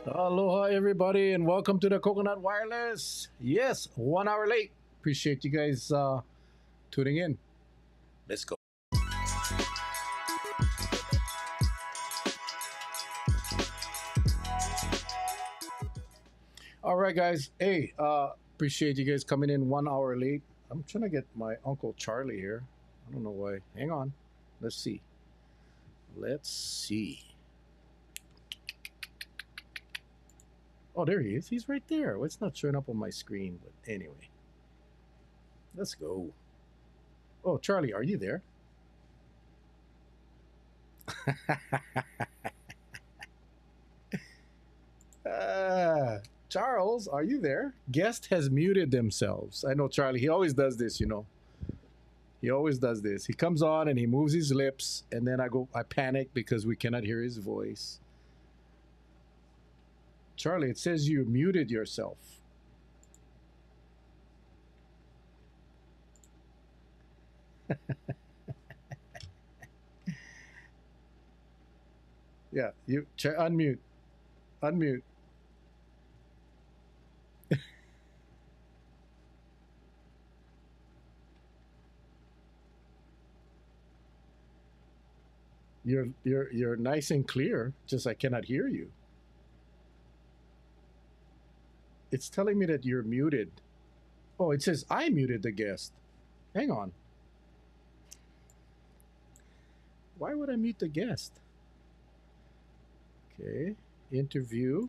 Aloha, everybody, and welcome to the Coconut Wireless. Yes, 1 hour late. Appreciate you guys tuning in. Let's go. All right, guys. Hey, appreciate you guys coming in 1 hour late. I'm trying to get my Uncle Charlie here. I don't know why. Hang on. Let's see. Let's see. Oh, there he is. He's right there. Well, it's not showing up on my screen, but anyway, let's go. Oh, Charlie, are you there? Uh, Charles, are you there? Guest has muted themselves. I know Charlie. He always does this. He always does this. He comes on and he moves his lips, and then I panic because we cannot hear his voice. Charlie, it says you muted yourself. Yeah, unmute, unmute. You're nice and clear. Just I cannot hear you. It's telling me that you're muted. Oh, it says I muted the guest. Hang on. Why would I mute the guest? Okay. Interview.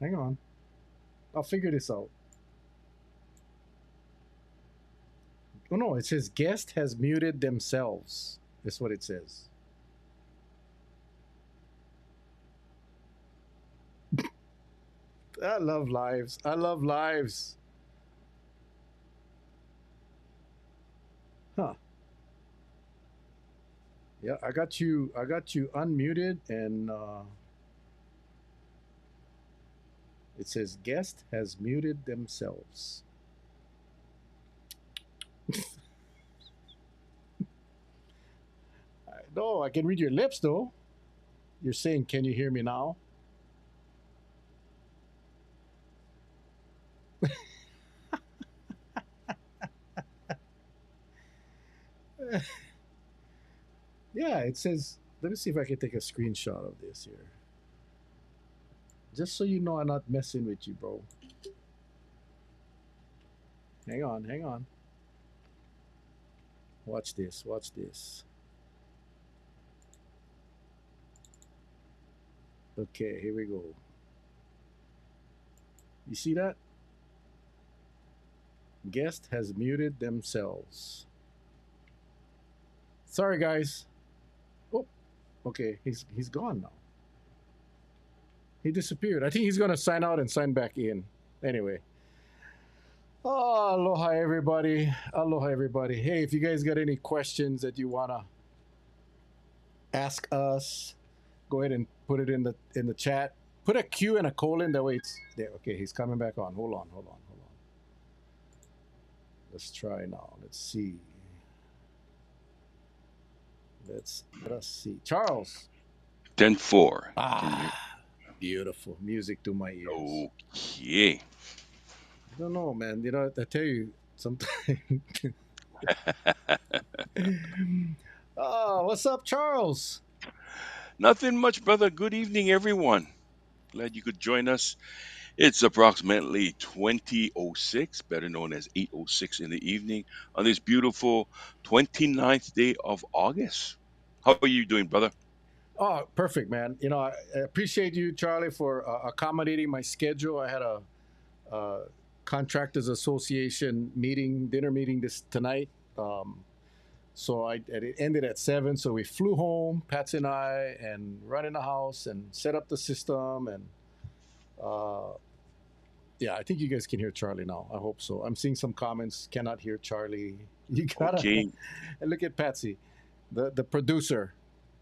Hang on. I'll figure this out. Oh no, it says guest has muted themselves. That's what it says. I love lives. I love lives. Huh. Yeah, I got you unmuted and it says guest has muted themselves. No, I can read your lips though. You're saying, "Can you hear me now?" Yeah, it says. Let me see if I can take a screenshot of this here, just so you know I'm not messing with you, bro. Hang on, hang on. Watch this. Watch this. Okay, here we go. You see that? Guest has muted themselves. Sorry, guys. Oh, okay. He's gone now. He disappeared. I think he's gonna sign out and sign back in. Anyway. Oh, aloha everybody. Aloha everybody. Hey, if you guys got any questions that you wanna ask us, go ahead and put it in the chat. Put a Q and a colon. That way it's there. Okay, he's coming back on. Hold on, hold on, hold on. Let's try now. Let's see. Let us see. Charles. 10-4. Can you? Ah, beautiful music to my ears. Okay. I don't know, man. I tell you, sometimes. Oh, what's up, Charles? Nothing much, brother. Good evening, everyone. Glad you could join us. It's approximately 20:06, better known as 8:06 in the evening, on this beautiful 29th day of August. How are you doing, brother? Oh, perfect, man. I appreciate you, Charlie, for accommodating my schedule. I had a contractors association dinner meeting this tonight. It ended at 7, so we flew home, Patsy and I, and run in the house and set up the system. And uh, yeah, I think you guys can hear Charlie now. I hope so. I'm seeing some comments. Cannot hear Charlie. You gotta Okay. and look at Patsy, the producer.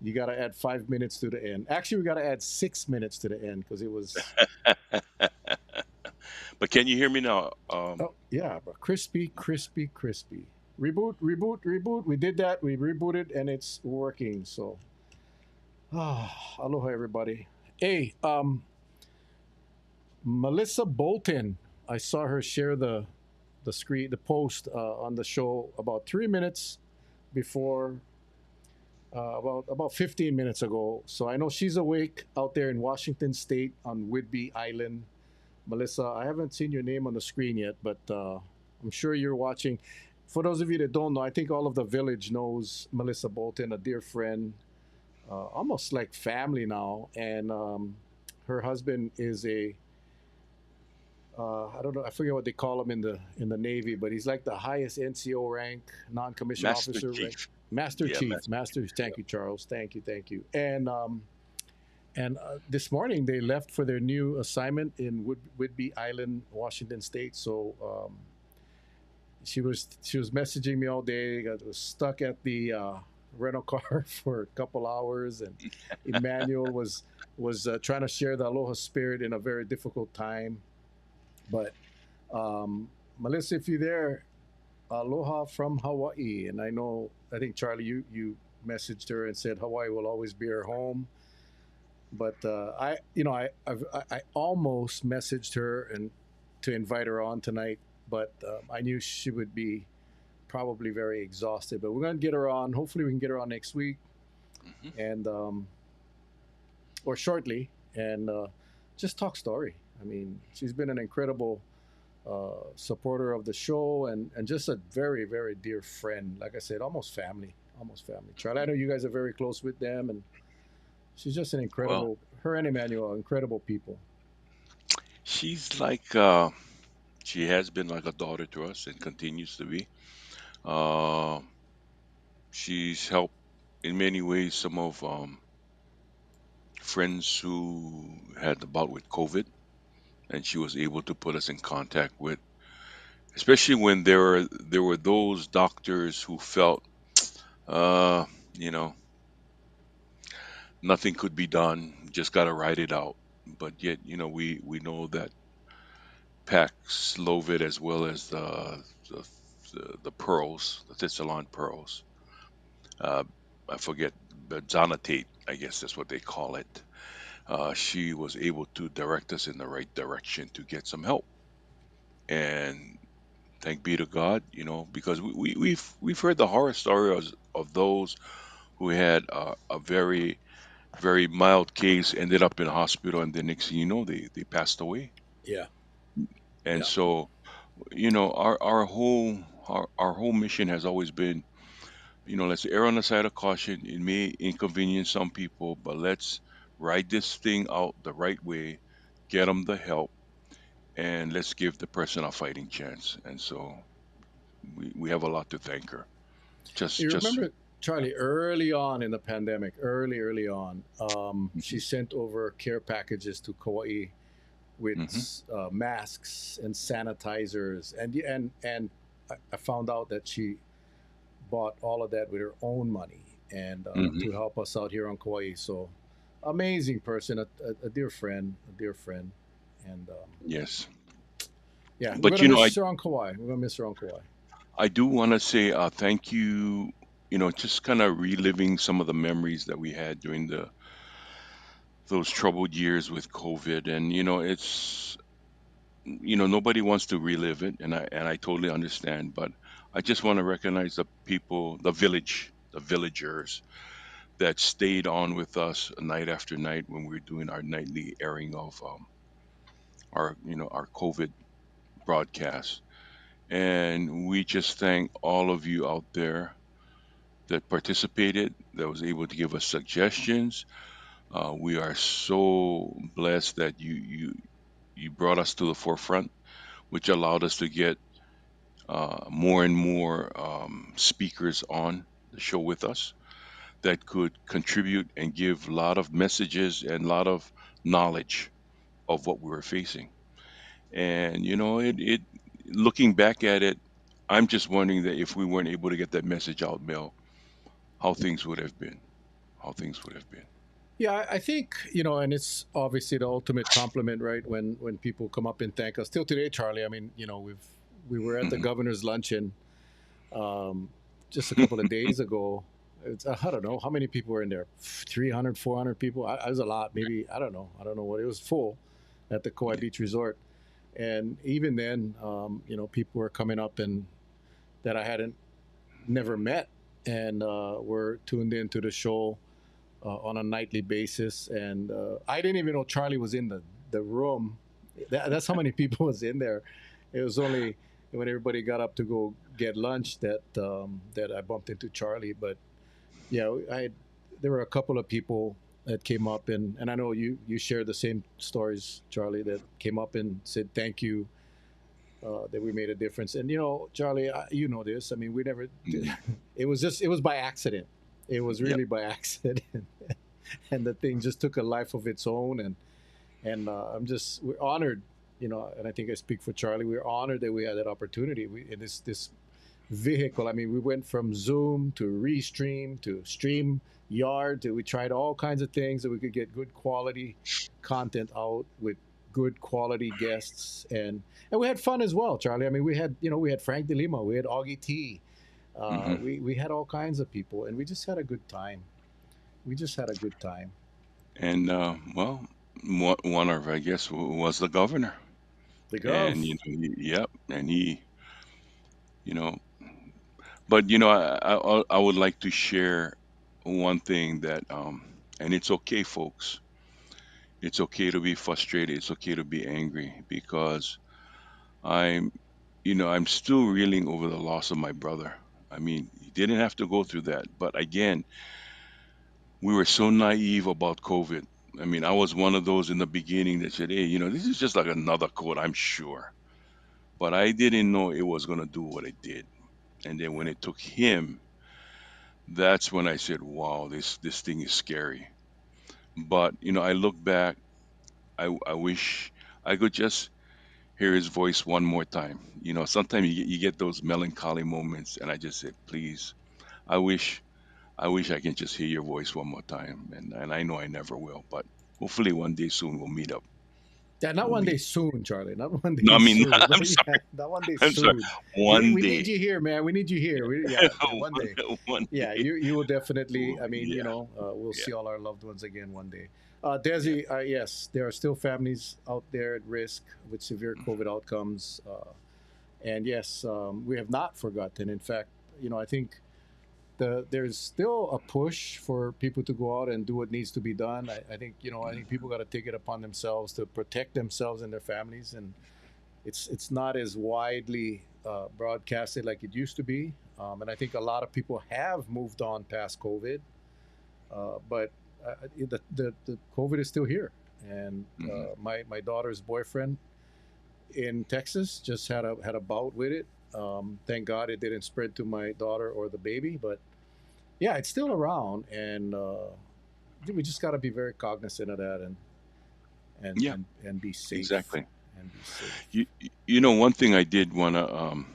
You gotta add 5 minutes to the end. Actually, we gotta add 6 minutes to the end because it was. But can you hear me now? Oh yeah, but crispy, crispy, crispy. reboot. We did that. We rebooted, and it's working. So, aloha, everybody. Hey, Melissa Bolton. I saw her share the post on the show about 3 minutes before, about 15 minutes ago. So I know she's awake out there in Washington State on Whidbey Island. Melissa, I haven't seen your name on the screen yet, but I'm sure you're watching. For those of you that don't know, I think all of the village knows Melissa Bolton, a dear friend, almost like family now. And her husband is I don't know, I forget what they call him in the Navy, but he's like the highest NCO rank, non-commissioned Master officer rank, Chief. Master Yeah, Chief, Master. Master. Thank you, Charles. Thank you. And this morning they left for their new assignment in Whidbey Island, Washington State. So she was messaging me all day. I was stuck at the rental car for a couple hours, and Emmanuel was trying to share the aloha spirit in a very difficult time. But Melissa, if you're there, aloha from Hawaii. And I think Charlie, you messaged her and said Hawaii will always be her home. But I almost messaged her and to invite her on tonight, but I knew she would be probably very exhausted. But we're gonna get her on. Hopefully, we can get her on next week Hmm. and or shortly, and just talk story. I mean, she's been an incredible supporter of the show and just a very very dear friend. Like I said, almost family, almost family. Charlie, I know you guys are very close with them, and she's just an Well, incredible. Her and Emmanuel, are incredible people. she's like she has been like a daughter to us and continues to be. Uh, she's helped in many ways some of friends who had the bout with COVID, and she was able to put us in contact with, especially when there were those doctors who felt, uh, you know, nothing could be done, just got to ride it out. But yet, we know that Paxlovid as well as the the pearls, the Thistolon pearls. Uh, I forget, but Zonatate, I guess that's what they call it. She was able to direct us in the right direction to get some help. And thank be to God, because we've heard the horror stories of those who had a very very mild case, ended up in a hospital, and the next thing you know, they passed away. Yeah, And yeah, so, our whole mission has always been, let's err on the side of caution. It may inconvenience some people, but let's ride this thing out the right way, get them the help, and let's give the person a fighting chance. And so we have a lot to thank her. Just you just remember Charlie early on in the pandemic, early on, she Mhm. sent over care packages to Kauai with Mhm. masks and sanitizers, and I found out that she bought all of that with her own money and to Mhm. help us out here on Kauai. So amazing person, a dear friend, and Yes. yeah, we're But gonna miss her on Kauai. We're gonna miss her on Kauai. I do want to say thank you. Just kind of reliving some of the memories that we had during those troubled years with COVID, and it's nobody wants to relive it, and I totally understand. But I just want to recognize the people, the villagers that stayed on with us night after night when we were doing our nightly airing of our COVID broadcast. And we just thank all of you out there that participated, that was able to give us suggestions. We are so blessed that you brought us to the forefront, which allowed us to get more and more speakers on the show with us that could contribute and give a lot of messages and a lot of knowledge of what we were facing. And it looking back at it, I'm just wondering that if we weren't able to get that message out, Mel, how things would have been. How things would have been. Yeah, I think and it's obviously the ultimate compliment, right? When people come up and thank us. Till today, Charlie. I mean, we were at the Mhm. governor's luncheon Um, just a couple of days ago, I don't know how many people were in there. 300, 400 people. It was a lot. Maybe I don't know. I don't know what it was full at the Kauai Yeah. Beach Resort. And even then, people were coming up and that I hadn't never met and were tuned into the show on a nightly basis. And I didn't even know Charlie was in the room. That's how many people was in there. It was only when everybody got up to go get lunch that I bumped into Charlie. But yeah, there were a couple of people that came up and I know you share the same stories, Charlie, that came up and said thank you, that we made a difference. And Charlie, you know this. I mean, we never. Did, Mhm. it was by accident. It was Yep. really by accident, and the thing just took a life of its own. And we're honored, and I think I speak for Charlie. We're honored that we had that opportunity. We in this vehicle. I mean, we went from Zoom to Restream to Stream Yard. We tried all kinds of things that we could get good quality content out with good quality guests, and we had fun as well, Charlie. I mean, we had Frank DeLima, we had Augie T, Hmm. we had all kinds of people, and we just had a good time. We just had a good time. And well, one of I guess was the governor, The and Gov. yep, and he, you know, but I would like to share one thing that and it's okay, folks. It's okay to be frustrated. It's okay to be angry because I'm, I'm still reeling over the loss of my brother. I mean, he didn't have to go through that, but again, we were so naive about COVID. I mean, I was one of those in the beginning that said, "Hey, this is just like another code, I'm sure." But I didn't know it was going to do what it did. And then when it took him, that's when I said, "Wow, this thing is scary." But I look back. I wish I could just hear his voice one more time. Sometimes you get those melancholy moments, and I just said, "Please, I wish I wish I can just hear your voice one more time." And I know I never will, but hopefully one day soon we'll meet up. Yeah, not We'll one day meet. soon, Charlie. Not one No, day I mean, soon. I'm But sorry. yeah, not one day I'm sorry. soon. We One we need day. you here, man. We need you here. Yeah, one day. One Yeah, day. you will definitely. Ooh, I mean, yeah, we'll yeah, see all our loved ones again one day. yeah. Desi, yes, there are still families out there at risk with severe COVID outcomes, and yes, we have not forgotten. In fact, I think there's still a push for people to go out and do what needs to be done. I think people got to take it upon themselves to protect themselves and their families, and it's not as widely broadcasted like it used to be. And I think a lot of people have moved on past COVID, but the COVID is still here. And Hmm. my daughter's boyfriend in Texas just had a bout with it. Thank God it didn't spread to my daughter or the baby, but yeah, it's still around, and we just got to be very cognizant of that Yeah, and be safe exactly. and be safe. One thing I did want to,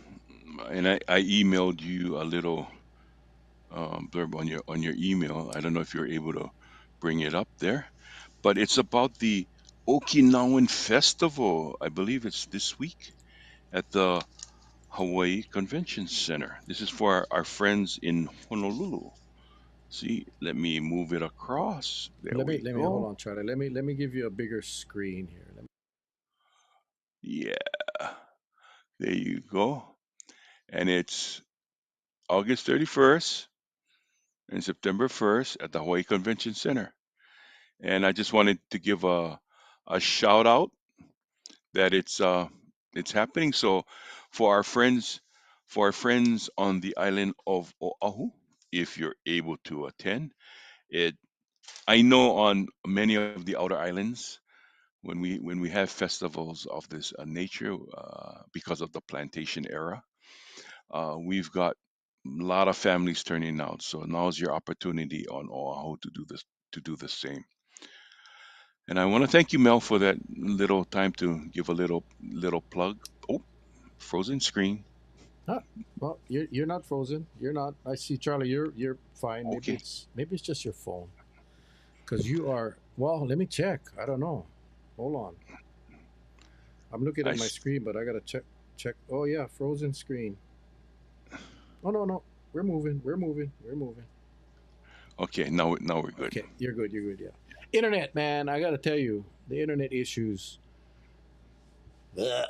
and I emailed you a little blurb on your email. I don't know if you're able to bring it up there, but it's about the Okinawan Festival. I believe it's this week at the Hawaii Convention Center. This is for our friends in Honolulu. See, let me move it across. There we Let me hold go. on, Charlie. Let me give you a bigger screen here. Yeah, there you go. And it's August 31st and September 1st at the Hawaii Convention Center. And I just wanted to give a shout out that it's happening. So for our friends for our friends on the island of Oahu, if you're able to attend it, I know on many of the outer islands when we have festivals of this nature because of the plantation era, we've got a lot of families turning out. So now's your opportunity on Oahu to do the same. And I want to thank you, Mel, for that little time to give a little plug. Oh, frozen screen. Huh? Well, you're not frozen. You're not. I see, Charlie. You're fine. Okay, Maybe it's just your phone because you are. Well, let me check. I don't know. Hold on. I'm looking I at my s- screen, but I gotta check. Oh yeah, frozen screen. Oh no, no, we're moving. We're moving. We're moving. Okay, now we're good. Okay, you're good. You're good. Yeah. Internet, man. I gotta tell you, the internet issues. Ugh.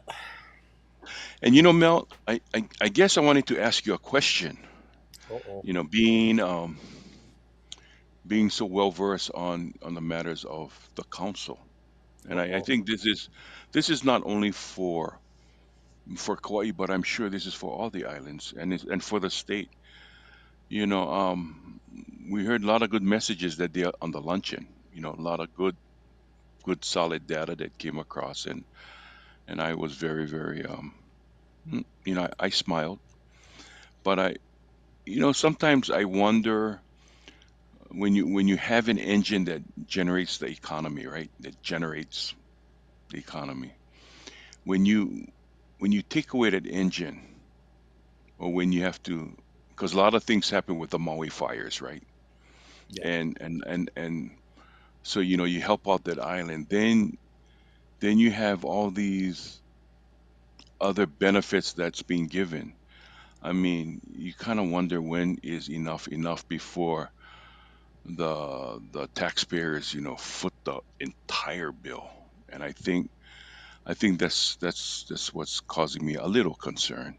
And Mel, I guess I wanted to ask you a question. Uh-oh. Being so well versed on the matters of the council, and I Uh-oh. think this is not only for Kauai, but I'm sure this is for all the islands and for the state. You know, we heard a lot of good messages that day on the luncheon. A lot of good solid data that came across, and I was very very I smiled, but sometimes I wonder when you have an engine that generates the economy, right? That generates the economy. When you take away that engine, or when you have to, because a lot of things happen with the Maui fires, right? Yeah. And so you help out that island, then you have all these other benefits that's being given. I mean, you kind of wonder when is enough before the taxpayers foot the entire bill. And I think that's what's causing me a little concern.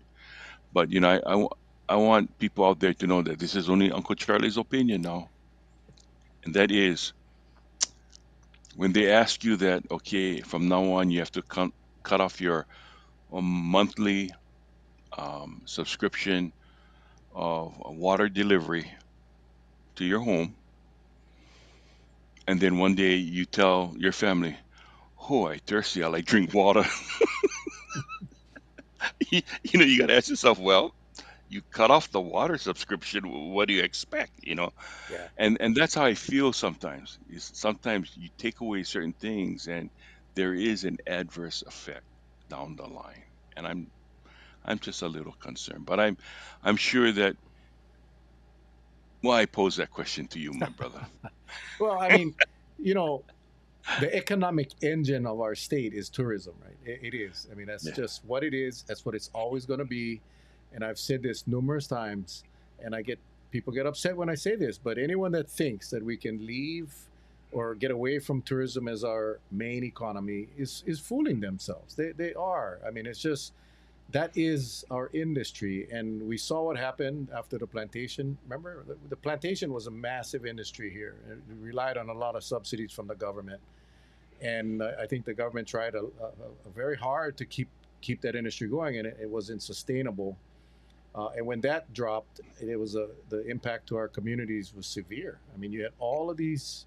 But I want people out there to know that this is only Uncle Charlie's opinion now, and that is when they ask you that, okay, from now on you have to cut off your monthly subscription of water delivery to your home, and then one day you tell your family, "Oh, I thirsty. I like drink water." You got to ask yourself, well, you cut off the water subscription. What do you expect? Yeah. And that's how I feel sometimes. Is sometimes you take away certain things, and there is an adverse effect down the line. And I'm just a little concerned, but I'm sure that. Well, I pose that question to you, my brother. Well, I mean, you know, the economic engine of our state is tourism, right? It is. I mean, that's Yeah. just what it is. That's what it's always going to be. And I've said this numerous times, and people get upset when I say this, but anyone that thinks that we can leave or get away from tourism as our main economy is fooling themselves. They are. I mean, it's just that is our industry, and we saw what happened after the plantation. Remember, the plantation was a massive industry here. It relied on a lot of subsidies from the government, and I think the government tried very hard to keep that industry going, and it wasn't sustainable. And when that dropped, the impact to our communities was severe. I mean, you had all of these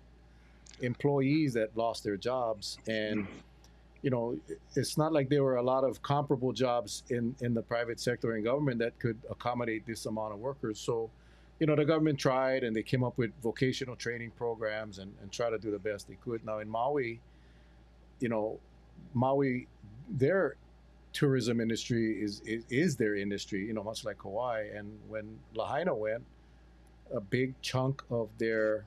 employees that lost their jobs, and it's not like there were a lot of comparable jobs in the private sector and government that could accommodate this amount of workers. So, the government tried and they came up with vocational training programs and try to do the best they could. Now in Maui, you know, Maui, their tourism industry is their industry, much like Hawaii. And when Lahaina went, a big chunk of their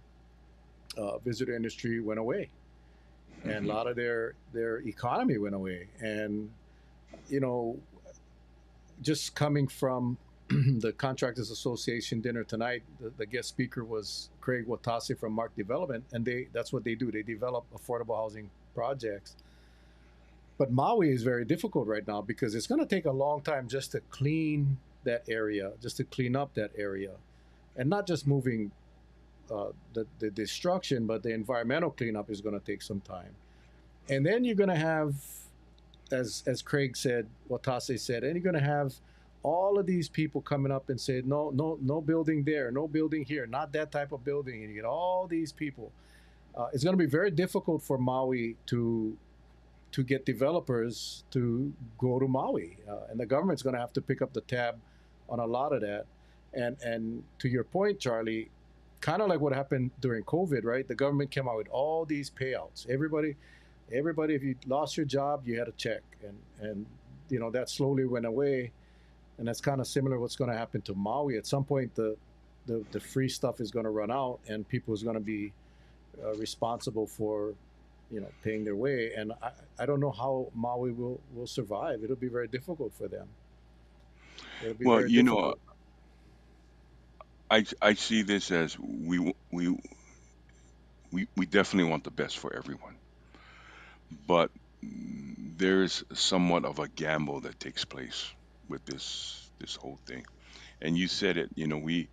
visitor industry went away, and a Hmm. lot of their economy went away. And you know, just coming from the Contractors Association dinner tonight, the guest speaker was Craig Watasi from Mark Development, and that's what they do. They develop affordable housing projects. But Maui is very difficult right now because it's going to take a long time just to clean that area, just to clean up that area, and not just moving the destruction, but the environmental cleanup is going to take some time. And then you're going to have, as Craig said, Watase said, and you're going to have all of these people coming up and say, no, no, no building there, no building here, not that type of building, and you get all these people. It's going to be very difficult for Maui to get developers to go to Maui, and the government's going to have to pick up the tab on a lot of that. And to your point, Charlie, kind of like what happened during COVID, right? The government came out with all these payouts. Everybody, if you lost your job, you had a check, and that slowly went away, and that's kind of similar what's going to happen to Maui at some point. The free stuff is going to run out, and people is going to be responsible for paying their way. And I don't know how Maui will survive. It'll be very difficult for them. It'll be Well, very difficult. I see this as we definitely want the best for everyone, but there's somewhat of a gamble that takes place with this whole thing. And you said it, we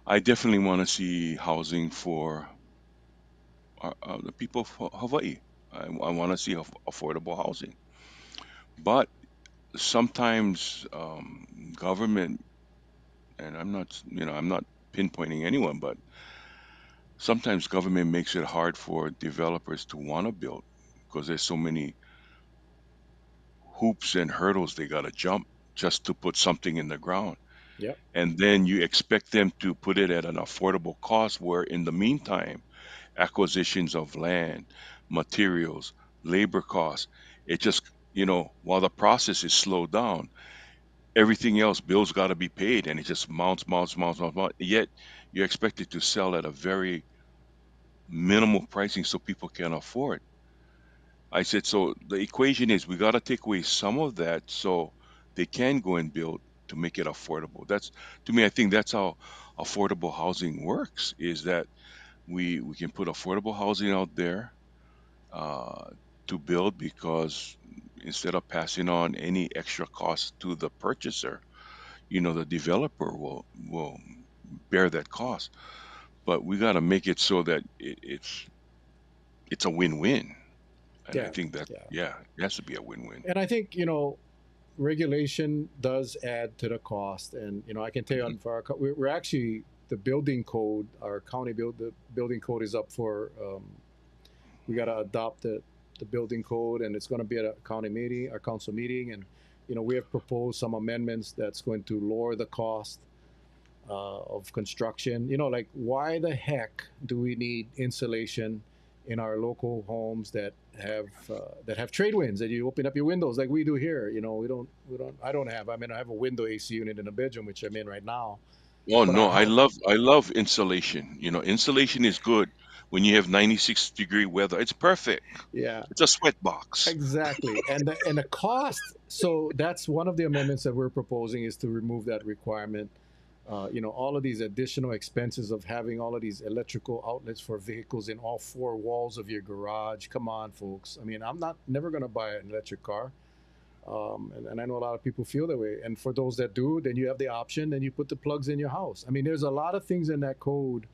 I definitely want to see housing for the people of Hawaii. I want to see affordable housing, but sometimes government, and I'm not pinpointing anyone, but sometimes government makes it hard for developers to want to build because there's so many hoops and hurdles they got to jump just to put something in the ground. Yep. And then you expect them to put it at an affordable cost, where in the meantime, acquisitions of land, materials, labor costs, it just, while the process is slowed down, everything else, bills got to be paid, and it just mounts, mounts, mounts, mounts, mounts. Yet you're expected to sell at a very minimal pricing so people can afford. I said, so the equation is we got to take away some of that so they can go and build to make it affordable. That's, to me, I think that's how affordable housing works, is that we can put affordable housing out there uh, to build, because instead of passing on any extra cost to the purchaser, the developer will bear that cost. But we got to make it so that it's a win-win. And I Yeah. think that, Yeah. yeah, it has to be a win-win. And I think, regulation does add to the cost. And, I can tell you Hmm. for we're actually, the building code, our county the building code is up for, we got to adopt the building code, and it's going to be at a county meeting, our council meeting. And, we have proposed some amendments that's going to lower the cost of construction. Like, why the heck do we need insulation in our local homes that have trade winds, that you open up your windows like we do here? We don't. I don't have. I mean, I have a window AC unit in a bedroom, which I'm in right now. Oh But no, our house, I love insulation. Insulation is good when you have 96-degree weather. It's perfect. yeah, It's a sweat box. exactly. And the cost. So that's one of the amendments that we're proposing, is to remove that requirement. All of these additional expenses of having all of these electrical outlets for vehicles in all four walls of your garage. Come on, folks. I mean, I'm not never going to buy an electric car. And I know a lot of people feel that way. And for those that do, then you have the option, and you put the plugs in your house. I mean, there's a lot of things in that code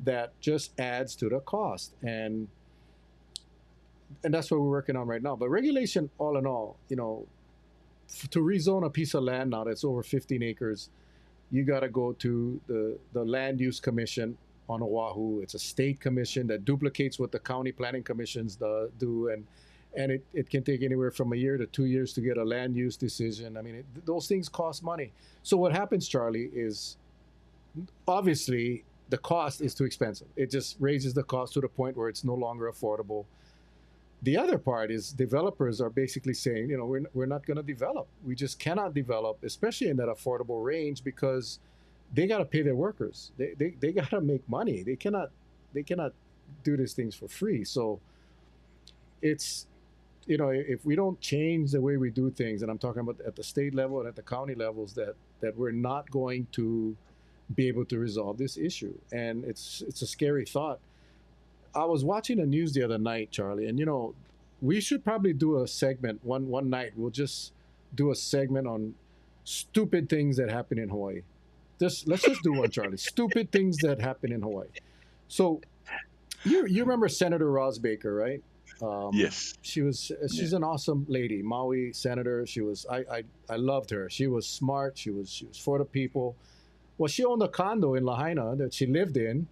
that just adds to the cost. And that's what we're working on right now. But regulation, all in all, to rezone a piece of land now that's over 15 acres, you got to go to the land use commission on Oahu. It's a state commission that duplicates what the county planning commissions do, and it can take anywhere from a year to 2 years to get a land use decision. I mean, those things cost money. So what happens, Charlie, is obviously the cost is too expensive. It just raises the cost to the point where it's no longer affordable. The other part is developers are basically saying, we're not going to develop. We just cannot develop, especially in that affordable range, because they got to pay their workers. They got to make money. They cannot do these things for free. So it's, if we don't change the way we do things, and I'm talking about at the state level and at the county levels, that we're not going to be able to resolve this issue. And it's a scary thought. I was watching the news the other night, Charlie, and we should probably do a segment one night. We'll just do a segment on stupid things that happen in Hawaii. Just let's just do one, Charlie. Stupid things that happen in Hawaii. So you remember Senator Ross Baker, right? Yes. She's Yeah. an awesome lady, Maui senator. I loved her. She was smart. She was for the people. Well, she owned a condo in Lahaina that she lived in,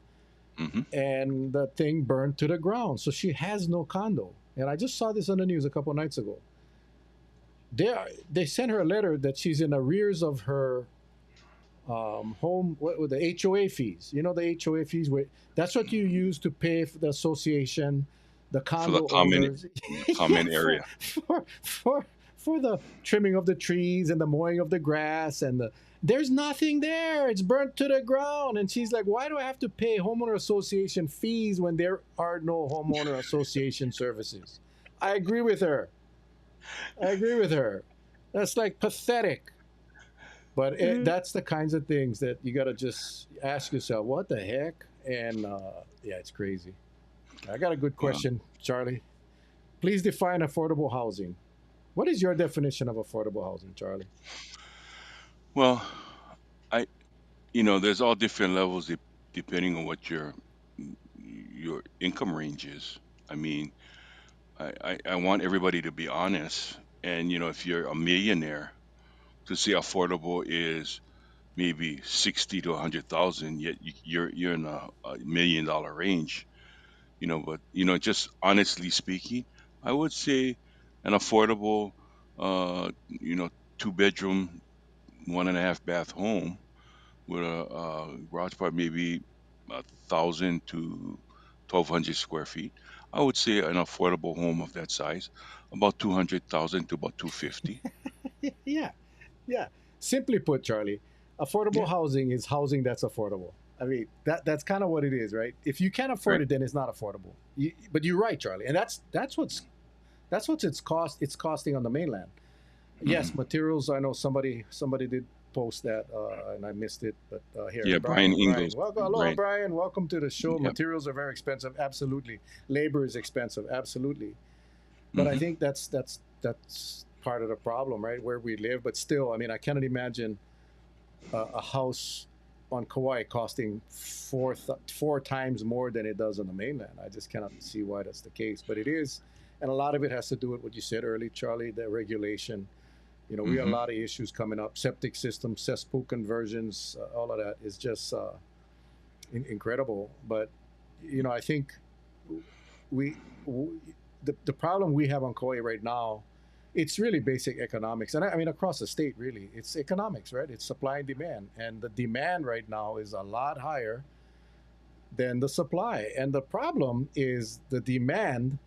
Hmm. and the thing burned to the ground. So she has no condo. And I just saw this on the news a couple of nights ago. They sent her a letter that she's in arrears of her home, what were the HOA fees. The HOA fees, that's what you use to pay for the association, the For the condo common owners. the Yeah, common area. for the trimming of the trees and the mowing of the grass, there's nothing there. It's burnt to the ground. And she's like, why do I have to pay homeowner association fees when there are no homeowner association services? I agree with her. I agree with her. That's like pathetic. But Eh, that's the kinds of things that you got to just ask yourself, what the heck? And yeah, it's crazy. I got a good well, question, Charlie. Please define affordable housing. What is your definition of affordable housing, Charlie? well, I there's all different levels depending on what your income range is. I mean, I want everybody to be honest, and if you're a millionaire, to say affordable is maybe 60 to 100,000, yet you're in a $1 million range. But just honestly speaking, I would say an affordable, two-bedroom, 1.5 bath home with a garage part maybe 1,000 to 1,200 square feet. I would say an affordable home of that size, about 200,000 to about 250. Yeah, yeah. Simply put, Charlie, affordable Yeah, housing is housing that's affordable. I mean, that's kind of what it is, right? If you can't afford right. it, then it's not affordable. But you're right, Charlie, and that's what's it's costing on the mainland. Yes, Hmm. materials. I know somebody did post that, and I missed it. But here, Yeah, Brian Brian, Ingalls. welcome, aloha, Right. Brian. Welcome to the show. Yep. Materials are very expensive. Absolutely, labor is expensive. Absolutely, but I Hmm. think that's part of the problem, right? Where we live, but still, I mean, I cannot imagine a house on Kauai costing four times more than it does on the mainland. I just cannot see why that's the case, but it is, and a lot of it has to do with what you said early, Charlie, the regulation. We got a Hmm. lot of issues coming up. Septic systems, cesspool conversions, all of that is just incredible. But I think we, w the problem we have on Kauai right now, it's really basic economics, and I mean across the state, really, it's economics, right? It's supply and demand, and the demand right now is a lot higher than the supply, and the problem is the demand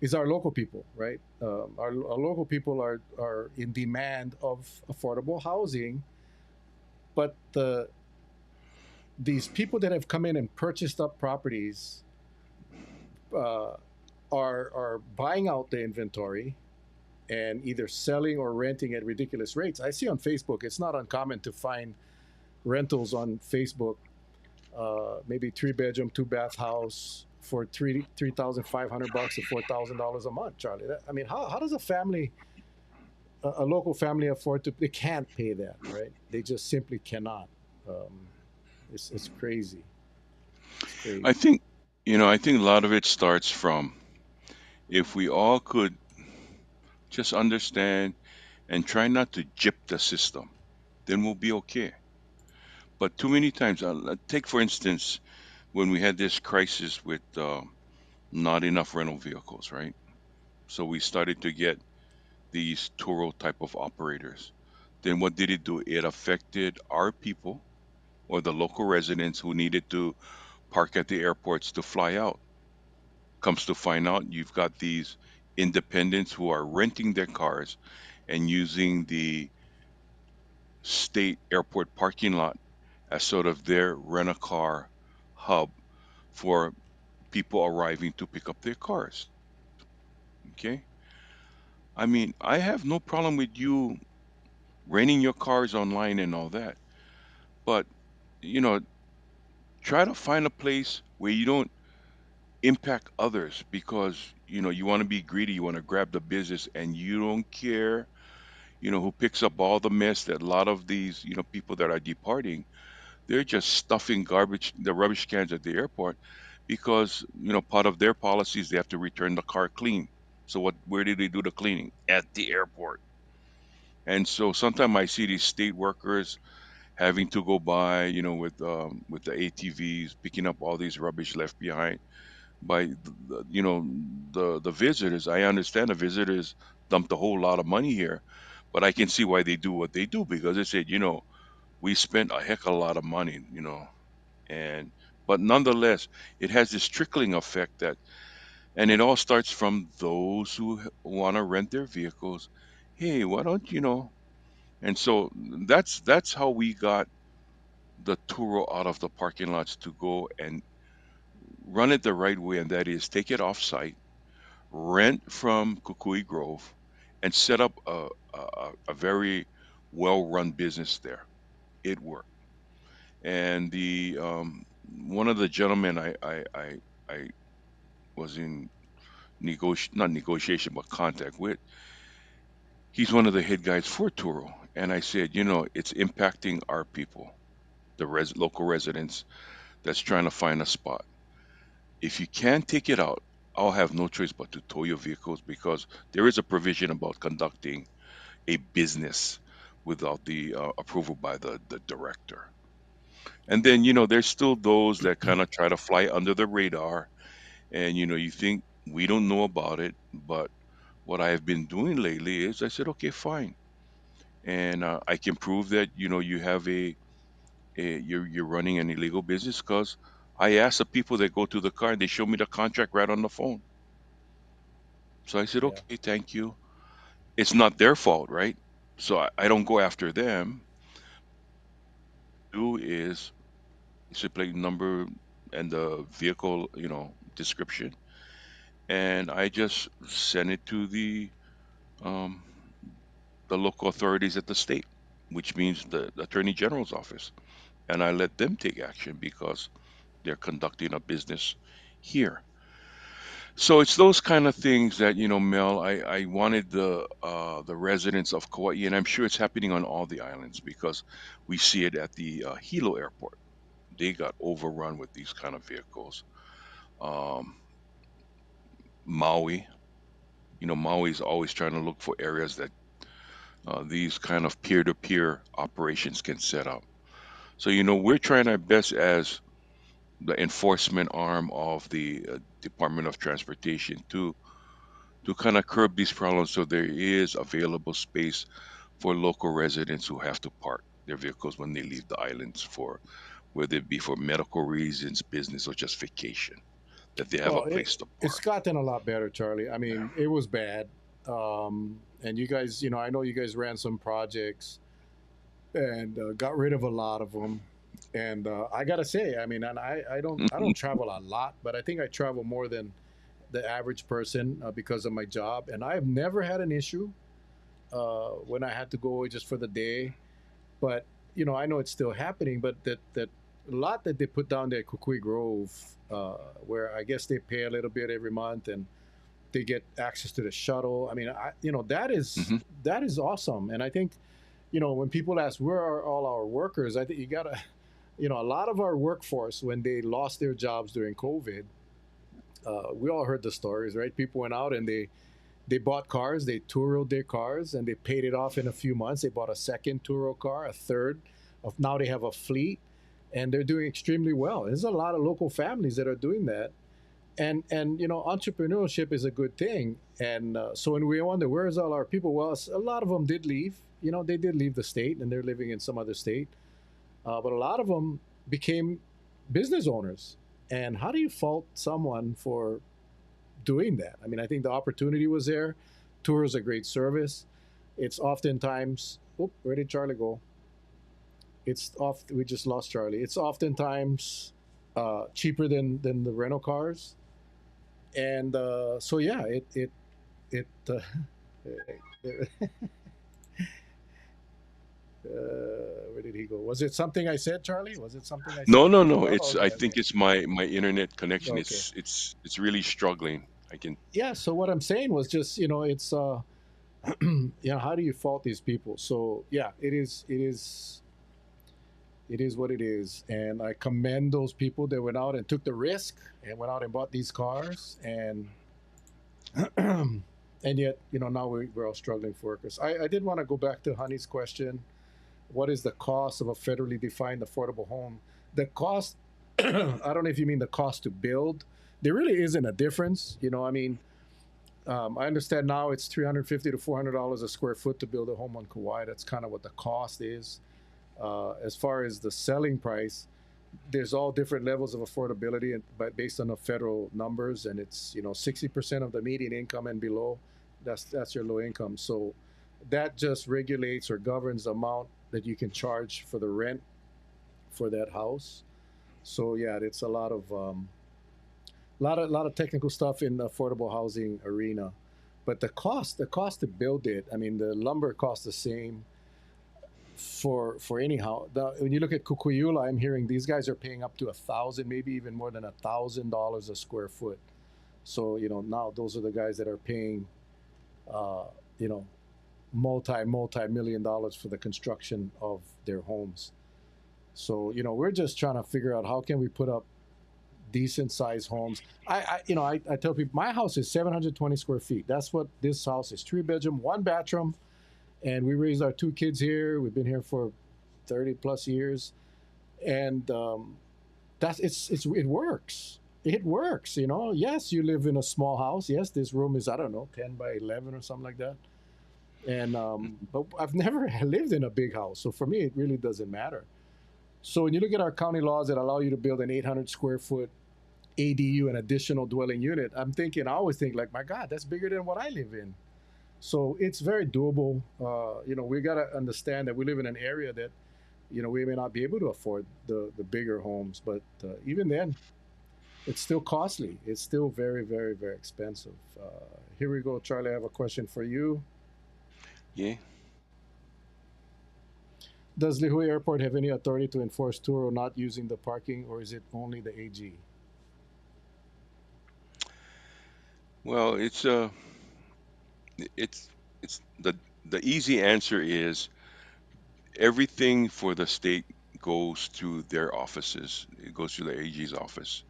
is our local people, right? Our local people are in demand of affordable housing, but these people that have come in and purchased up properties uh, are buying out the inventory and either selling or renting at ridiculous rates. I see on Facebook, it's not uncommon to find rentals on Facebook, maybe 3 bedroom, 2 bath house for $3,500 to $4,000 a month, Charlie. I mean, how does a local family afford to? They can't pay that, right? They just simply cannot. Um, it's crazy. It's I crazy. think, I think a lot of it starts from if we all could just understand and try not to jip the system, then we'll be okay. But too many times, take for instance, when we had this crisis with not enough rental vehicles, right? So we started to get these Turo type of operators. Then what did it do? It affected our people or the local residents who needed to park at the airports to fly out. Comes to find out, you've got these independents who are renting their cars and using the state airport parking lot as sort of their rent a car hub for people arriving to pick up their cars. Okay. I mean, I have no problem with you renting your cars online and all that. But, you know, try to find a place where you don't impact others because, you want to be greedy, you want to grab the business and you don't care, who picks up all the mess that a lot of these, people that are departing, they're just stuffing the rubbish cans at the airport because, part of their policies they have to return the car clean. So where do they do the cleaning? At the airport. And so sometimes I see these state workers having to go by, with the ATVs, picking up all these rubbish left behind by the visitors. I understand the visitors dumped a whole lot of money here, but I can see why they do what they do because they said, we spent a heck of a lot of money, and but nonetheless, it has this trickling effect and it all starts from those who want to rent their vehicles. Hey, why don't you know? And so that's how we got the Turo out of the parking lots to go and run it the right way, and that is take it off site, rent from Kukui Grove, and set up a very well-run business there. It worked. And the one of the gentlemen I was in not negotiation but contact with, he's one of the head guys for Turo. And I said, it's impacting our people, the local residents that's trying to find a spot. If you can't take it out, I'll have no choice but to tow your vehicles because there is a provision about conducting a business without the approval by the director. And then, there's still those that kind of try to fly under the radar. And, you think we don't know about it. But what I have been doing lately is I said, okay, fine. And I can prove that, you have you're running an illegal business because I asked the people that go to the car and they show me the contract right on the phone. So I said, Yeah. okay, thank you. It's not their fault, right? So I don't go after them. Do is it's a plate number and the vehicle, description, and I just send it to um, the local authorities at the state, which means the Attorney General's office, and I let them take action because they're conducting a business here. So it's those kind of things that Mel. I wanted the residents of Kauai, and I'm sure it's happening on all the islands because we see it at the Hilo Airport. They got overrun with these kind of vehicles. Um, Maui, Maui's always trying to look for areas that these kind of peer-to-peer operations can set up. So we're trying our best as the enforcement arm of the Department of Transportation to kind of curb these problems so there is available space for local residents who have to park their vehicles when they leave the islands for whether it be for medical reasons, business, or just vacation, that they have a Well, place to it's park. gotten a lot better, Charlie. I Yeah. mean, it was bad. And you guys, I know you guys ran some projects and got rid of a lot of them. And I gotta say, I mean, and I don't travel a lot, but I think I travel more than the average person because of my job, and I've never had an issue when I had to go away just for the day. But I know it's still happening. But that lot that they put down there at Kukui Grove, where I guess they pay a little bit every month and they get access to the shuttle. I mean, Hmm. that is awesome. And I think when people ask where are all our workers, I think you gotta a lot of our workforce when they lost their jobs during COVID, we all heard the stories, right? People went out and they bought cars, they toured their cars, and they paid it off in a few months. They bought a second Turo car, a third. Of now they have a fleet, and they're doing extremely well. There's a lot of local families that are doing that, and entrepreneurship is a good thing. And so when we wonder where's all our people, well, a lot of them did leave. They did leave the state, and they're living in some other state. But a lot of them became business owners. And how do you fault someone for doing that? I mean, I think the opportunity was there. Tour is a great service. It's oftentimes, where did Charlie go? It's off. We just lost Charlie. It's oftentimes cheaper than the rental cars, and so yeah, it. Where did he go? Was it something I said, Charlie? Was it something I No, said? no, no. No. It's I Okay. think it's my internet connection. Okay. It's really struggling. I can. Yeah. So what I'm saying was just it's how do you fault these people? So yeah, it is what it is, and I commend those people that went out and took the risk and went out and bought these cars, and and yet now we're all struggling for workers. I did want to go back to Honey's question. What is the cost of a federally defined affordable home? The cost, I don't know if you mean the cost to build. There really isn't a difference. I mean, I understand now it's $350 to $400 a square foot to build a home on Kauai. That's kind of what the cost is. As far as the selling price, there's all different levels of affordability, but based on the federal numbers, and it's 60% of the median income and below. That's your low income. So that just regulates or governs the amount that you can charge for the rent for that house. So yeah, it's a lot of technical stuff in the affordable housing arena, but the cost to build it. I mean, the lumber costs the same. for anyhow. When you look at Kukuyula, I'm hearing these guys are paying up to 1,000, maybe even more than $1,000 a square foot. So now those are the guys that are paying, uh, you know, multi million dollars for the construction of their homes. So we're just trying to figure out how can we put up decent sized homes. I tell people my house is 720 square feet. That's what this house is: 3 bedroom, 1 bathroom, and we raised our 2 kids here. We've been here for 30 plus years, and that's it works. It works. Yes, you live in a small house. Yes, this room is, I don't know, 10 by 11 or something like that. And but I've never lived in a big house, so for me it really doesn't matter. So when you look at our county laws that allow you to build an 800 square foot ADU, an additional dwelling unit, I always think like, my God, that's bigger than what I live in. So it's very doable. We got to understand that we live in an area that, we may not be able to afford the bigger homes, but even then, it's still costly. It's still very, very, very expensive. Here we go, Charlie. I have a question for you. Yeah. Does Lihue Airport have any authority to enforce Turo not using the parking, or is it only the AG? Well, it's it's the easy answer is everything for the state goes to their offices. It goes to the AG's office.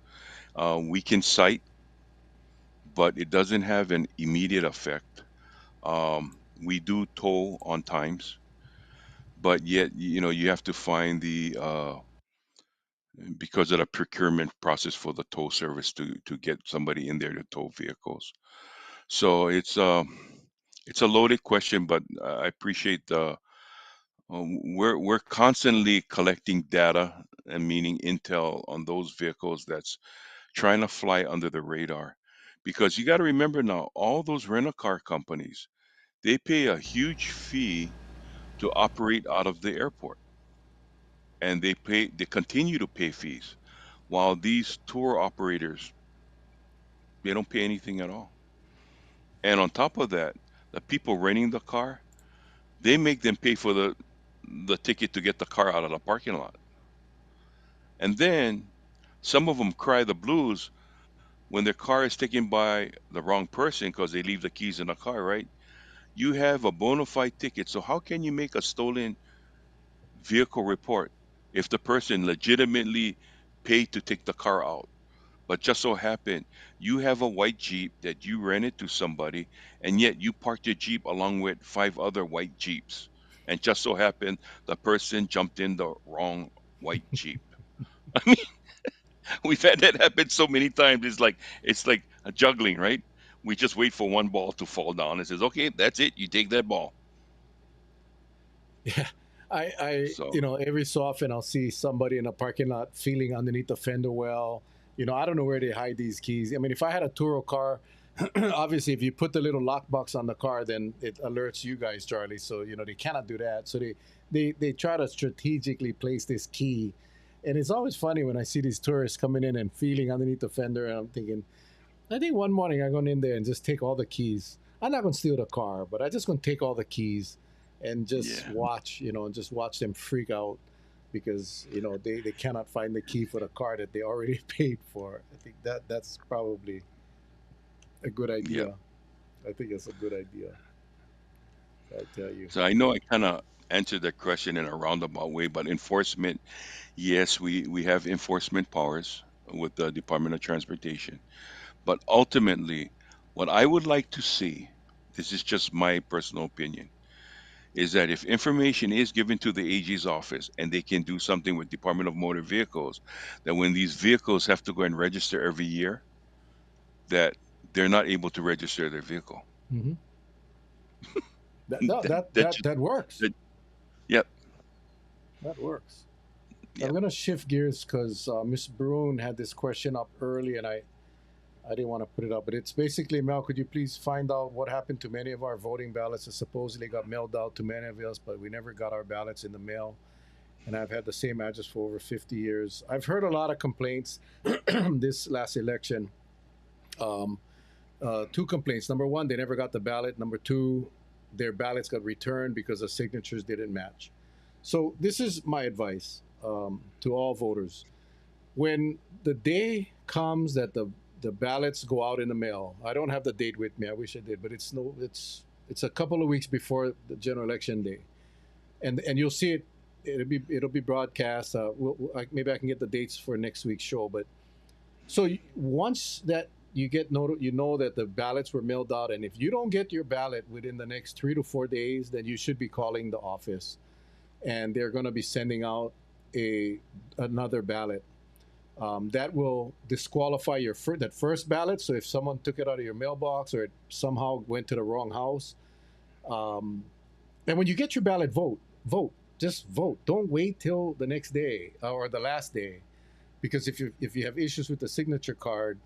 We can cite, but it doesn't have an immediate effect. We do toll on times, but yet you have to find the because of the procurement process for the toll service to get somebody in there to tow vehicles. So it's a loaded question, but I appreciate the we're constantly collecting data and meaning intel on those vehicles that's trying to fly under the radar, because you got to remember now all those rental car companies, they pay a huge fee to operate out of the airport, and they continue to pay fees, while these tour operators, they don't pay anything at all. And on top of that, the people renting the car, they make them pay for the ticket to get the car out of the parking lot. And then some of them cry the blues when their car is taken by the wrong person because they leave the keys in the car, right? You have a bona fide ticket. So how can you make a stolen vehicle report if the person legitimately paid to take the car out? But just so happened you have a white Jeep that you rented to somebody, and yet you parked your Jeep along with five other white Jeeps. And just so happened the person jumped in the wrong white Jeep. I mean, we've had that happen so many times. It's like a juggling, right? We just wait for one ball to fall down and says, okay, that's it. You take that ball. Yeah, every so often I'll see somebody in a parking lot feeling underneath the fender well. I don't know where they hide these keys. I mean, if I had a Turo car, obviously, if you put the little lockbox on the car, then it alerts you guys, Charlie. So they cannot do that. So they try to strategically place this key, and it's always funny when I see these tourists coming in and feeling underneath the fender, and I'm thinking, I think one morning I'm going in there and just take all the keys. I'm not going to steal the car, but I'm just going to take all the keys and just Yeah. watch, and just watch them freak out because they cannot find the key for the car that they already paid for. I think that's probably a good Yeah. idea. I think it's a good idea. I tell you. So I know I kind of answered that question in a roundabout way, but enforcement, yes, we have enforcement powers with the Department of Transportation. But ultimately, what I would like to see, this is just my personal opinion, is that if information is given to the AG's office and they can do something with Department of Motor Vehicles, that when these vehicles have to go and register every year, that they're not able to register their vehicle. Hmm. That, no, that, that that, that just, that works. that Yep. That works. I'm Yep. gonna shift gears because Miss Broon had this question up early, and I didn't want to put it up, but it's basically, Mel, could you please find out what happened to many of our voting ballots that supposedly got mailed out to many of us, but we never got our ballots in the mail? And I've had the same address for over 50 years. I've heard a lot of complaints this last election. Um, Two complaints. Number one, they never got the ballot. Number two, their ballots got returned because the signatures didn't match. So this is my advice to all voters: when the day comes that the ballots go out in the mail, I don't have the date with me. I wish I did, but it's a couple of weeks before the general election day, and you'll see it. It'll be broadcast. Maybe I can get the dates for next week's show. But so once that you you know that the ballots were mailed out, and if you don't get your ballot within the next 3 to 4 days, then you should be calling the office, and they're going to be sending out a another ballot that will disqualify that first ballot. So if someone took it out of your mailbox or it somehow went to the wrong house, um, and when you get your ballot, vote, just vote. Don't wait till the next day or the last day, because if you have issues with the signature card,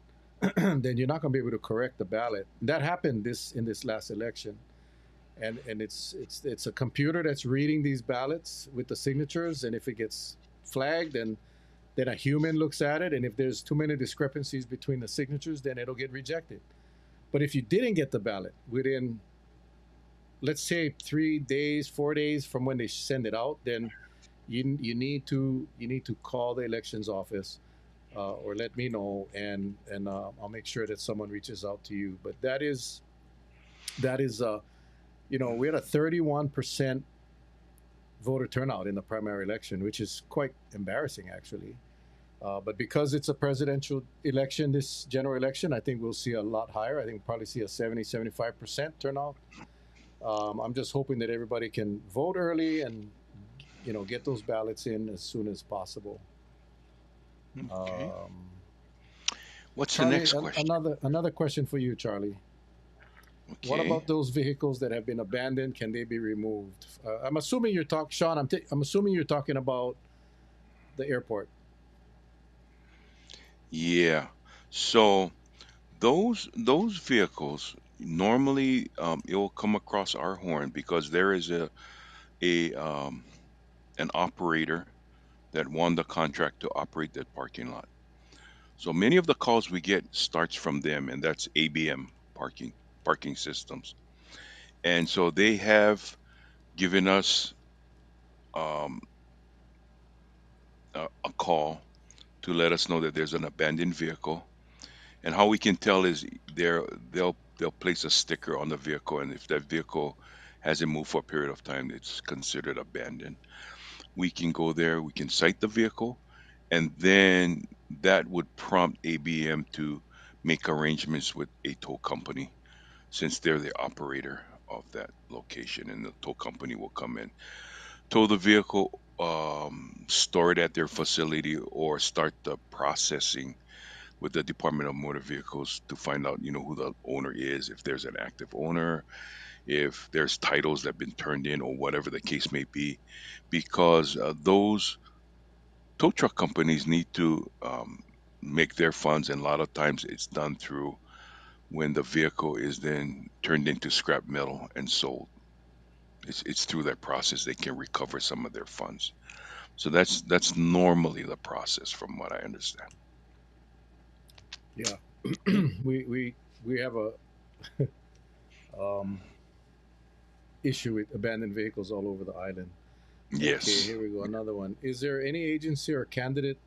then you're not going to be able to correct the ballot. That happened in this last election, and it's a computer that's reading these ballots with the signatures, and if it gets flagged, then a human looks at it, and if there's too many discrepancies between the signatures, then it'll get rejected. But if you didn't get the ballot within, let's say, 3 days, 4 days from when they send it out, then you need to call the elections office, or let me know, and I'll make sure that someone reaches out to you. But that is we had a 31% voter turnout in the primary election, which is quite embarrassing, actually. But because it's a presidential election, this general election, I think we'll see a lot higher. I think we'll probably see a 70, 75% turnout. I'm just hoping that everybody can vote early and get those ballots in as soon as possible. Okay. Um, What's the Charlie, next question? another question for you, Charlie. What Okay. about those vehicles that have been abandoned? Can they be removed? I'm assuming you're talking, Sean. I'm assuming you're talking about the airport. Yeah. So those vehicles normally it will come across our horn because there is a an operator that won the contract to operate that parking lot. So many of the calls we get starts from them, and that's ABM parking systems. And so they have given us um, a call to let us know that there's an abandoned vehicle. And how we can tell is they'll place a sticker on the vehicle, and if that vehicle hasn't moved for a period of time, it's considered abandoned. We can go there, we can cite the vehicle, and then that would prompt ABM to make arrangements with a tow company since they're the operator of that location, and the tow company will come in, tow the vehicle, store it at their facility, or start the processing with the Department of Motor Vehicles to find out, who the owner is, if there's an active owner, if there's titles that have been turned in, or whatever the case may be, because those tow truck companies need to make their funds, and a lot of times it's done through when the vehicle is then turned into scrap metal and sold. It's through that process they can recover some of their funds. So that's normally the process, from what I understand. Yeah, we have a um, issue with abandoned vehicles all over the island. Okay, Yes. here we go. Another one. Is there any agency or candidate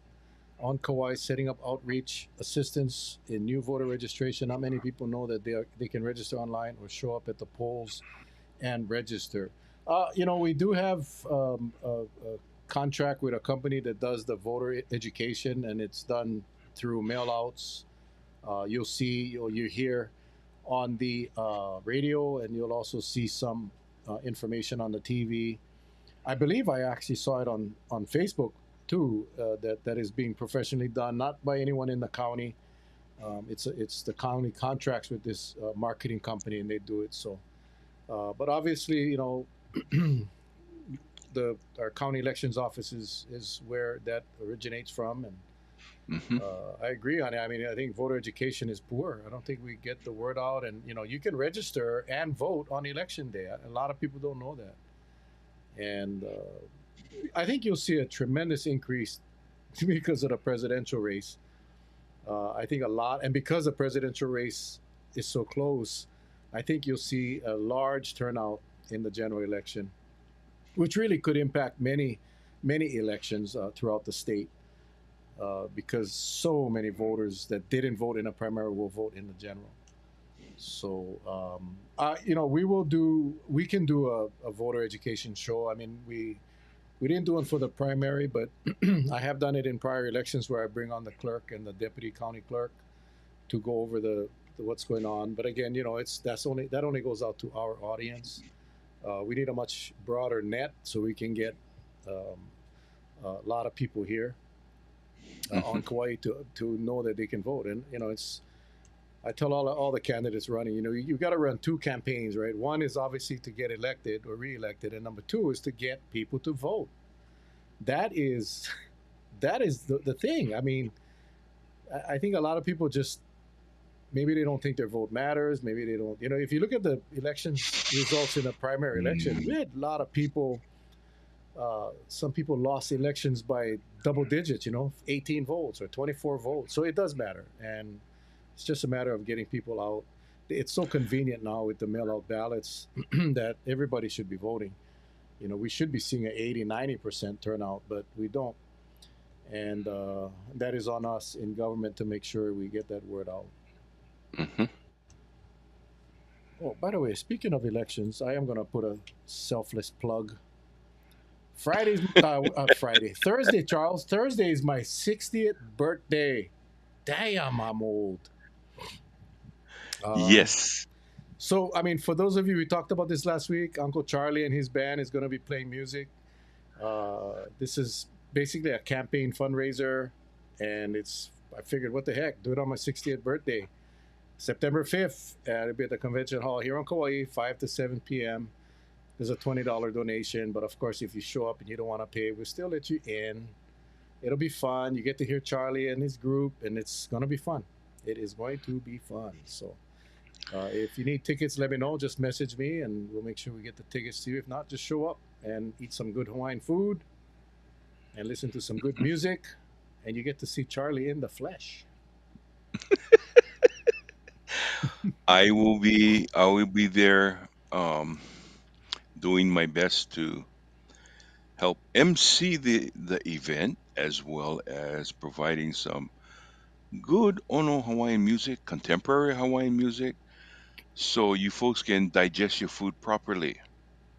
on Kauai setting up outreach assistance in new voter registration? Not many people know that they can register online or show up at the polls and register. We do have a contract with a company that does the voter education, and it's done through mail outs. You hear on the radio, and you'll also see some information on the TV. I believe I actually saw it on Facebook too. That is being professionally done, not by anyone in the county. It's the county contracts with this marketing company, and they do it. So, but obviously, the our county elections office is where that originates from, and Hmm. I agree on it. I mean, I think voter education is poor. I don't think we get the word out, and you can register and vote on election day. A lot of people don't know that, and I think you'll see a tremendous increase because of the presidential race. I think a lot, and because the presidential race is so close, I think you'll see a large turnout in the general election. which really could impact many elections throughout the state, because so many voters that didn't vote in a primary will vote in the general. So, we can do a voter education show. I mean, we didn't do one for the primary, but I have done it in prior elections where I bring on the clerk and the deputy county clerk to go over the what's going on. But again, that only goes out to our audience. We need a much broader net so we can get um, a lot of people here Hmm. on Kauai to know that they can vote. And it's I tell all the candidates running, you got to run two campaigns, right? One is obviously to get elected or reelected, and number two is to get people to vote. That is that is the thing. I mean, I think a lot of people just maybe they don't think their vote matters. Maybe they don't. If you look at the elections results in a primary election, we Mm. had a lot of people. Some people lost elections by double digits. 18 votes or 24 votes. So it does matter, and it's just a matter of getting people out. It's so convenient now with the mail-out ballots that everybody should be voting. We should be seeing an 80, 90% turnout, but we don't. And that is on us in government to make sure we get that word out. Hmm. Oh, by the way, speaking of elections, I am going to put a selfless plug. Thursday, Charles. Thursday is my 60th birthday. Damn, I'm old. Um, Yes. so, I mean, for those of you, we talked about this last week. Uncle Charlie and his band is going to be playing music. This is basically a campaign fundraiser, and I figured, what the heck, do it on my 60th birthday. September 5th, it'll be at the convention hall here on Kauai, 5 to 7 p.m. There's a $20 donation, but of course, if you show up and you don't want to pay, we'll still let you in. It'll be fun. You get to hear Charlie and his group, and it's going to be fun. It is going to be fun. So, if you need tickets, let me know. Just message me, and we'll make sure we get the tickets to you. If not, just show up and eat some good Hawaiian food and listen to some good music, and you get to see Charlie in the flesh. I will be there, doing my best to help MC the event, as well as providing some good Ono Hawaiian music, contemporary Hawaiian music, so you folks can digest your food properly.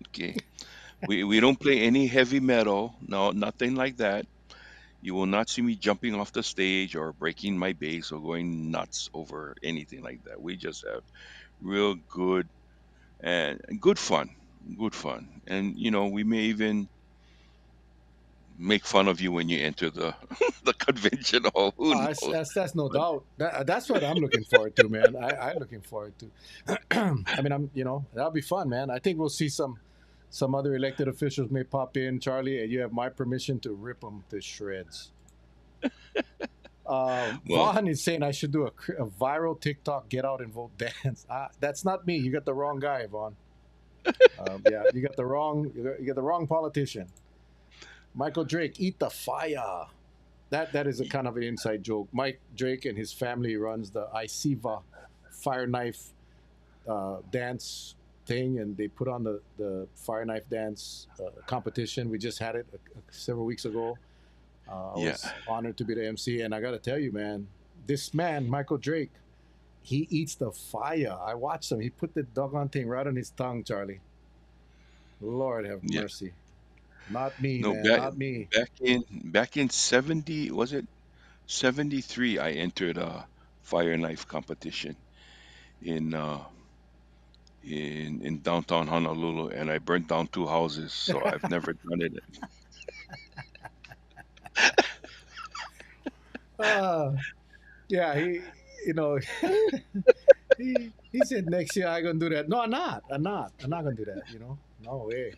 Okay. We don't play any heavy metal. No, nothing like that. You will not see me jumping off the stage or breaking my bass or going nuts over anything like that. We just have real and good fun. Good fun. And we may even make fun of you when you enter the the convention hall. Who knows? That's no But doubt. That's what I'm looking forward to, man. I'm looking forward to. I mean, that'll be fun, man. I think we'll see some other elected officials may pop in, Charlie, and you have my permission to rip them to shreds. well, Vaughn is saying I should do a viral TikTok get out and vote dance. That's not me. You got the wrong guy, Vaughn. Yeah, you got the wrong politician. Michael Drake, eat the fire. That is a y- kind of an inside joke. Mike Drake and his family runs the ICIVA fire knife dance thing, and they put on the fire knife dance competition. We just had it several weeks ago. I yeah. was honored to be the MC, and I got to tell you, man, this man, Michael Drake, he eats the fire. I watched him. He put the doggone thing right on his tongue, Charlie. Lord have Yeah. mercy. Not me, No, man. back Not me. back in 70, was it 73, I entered a fire knife competition in in downtown Honolulu, and I burnt down two houses, so I've never done it. uh, yeah, you know, he said next year I gonna do that. No, I'm not. I'm not gonna do that. No way.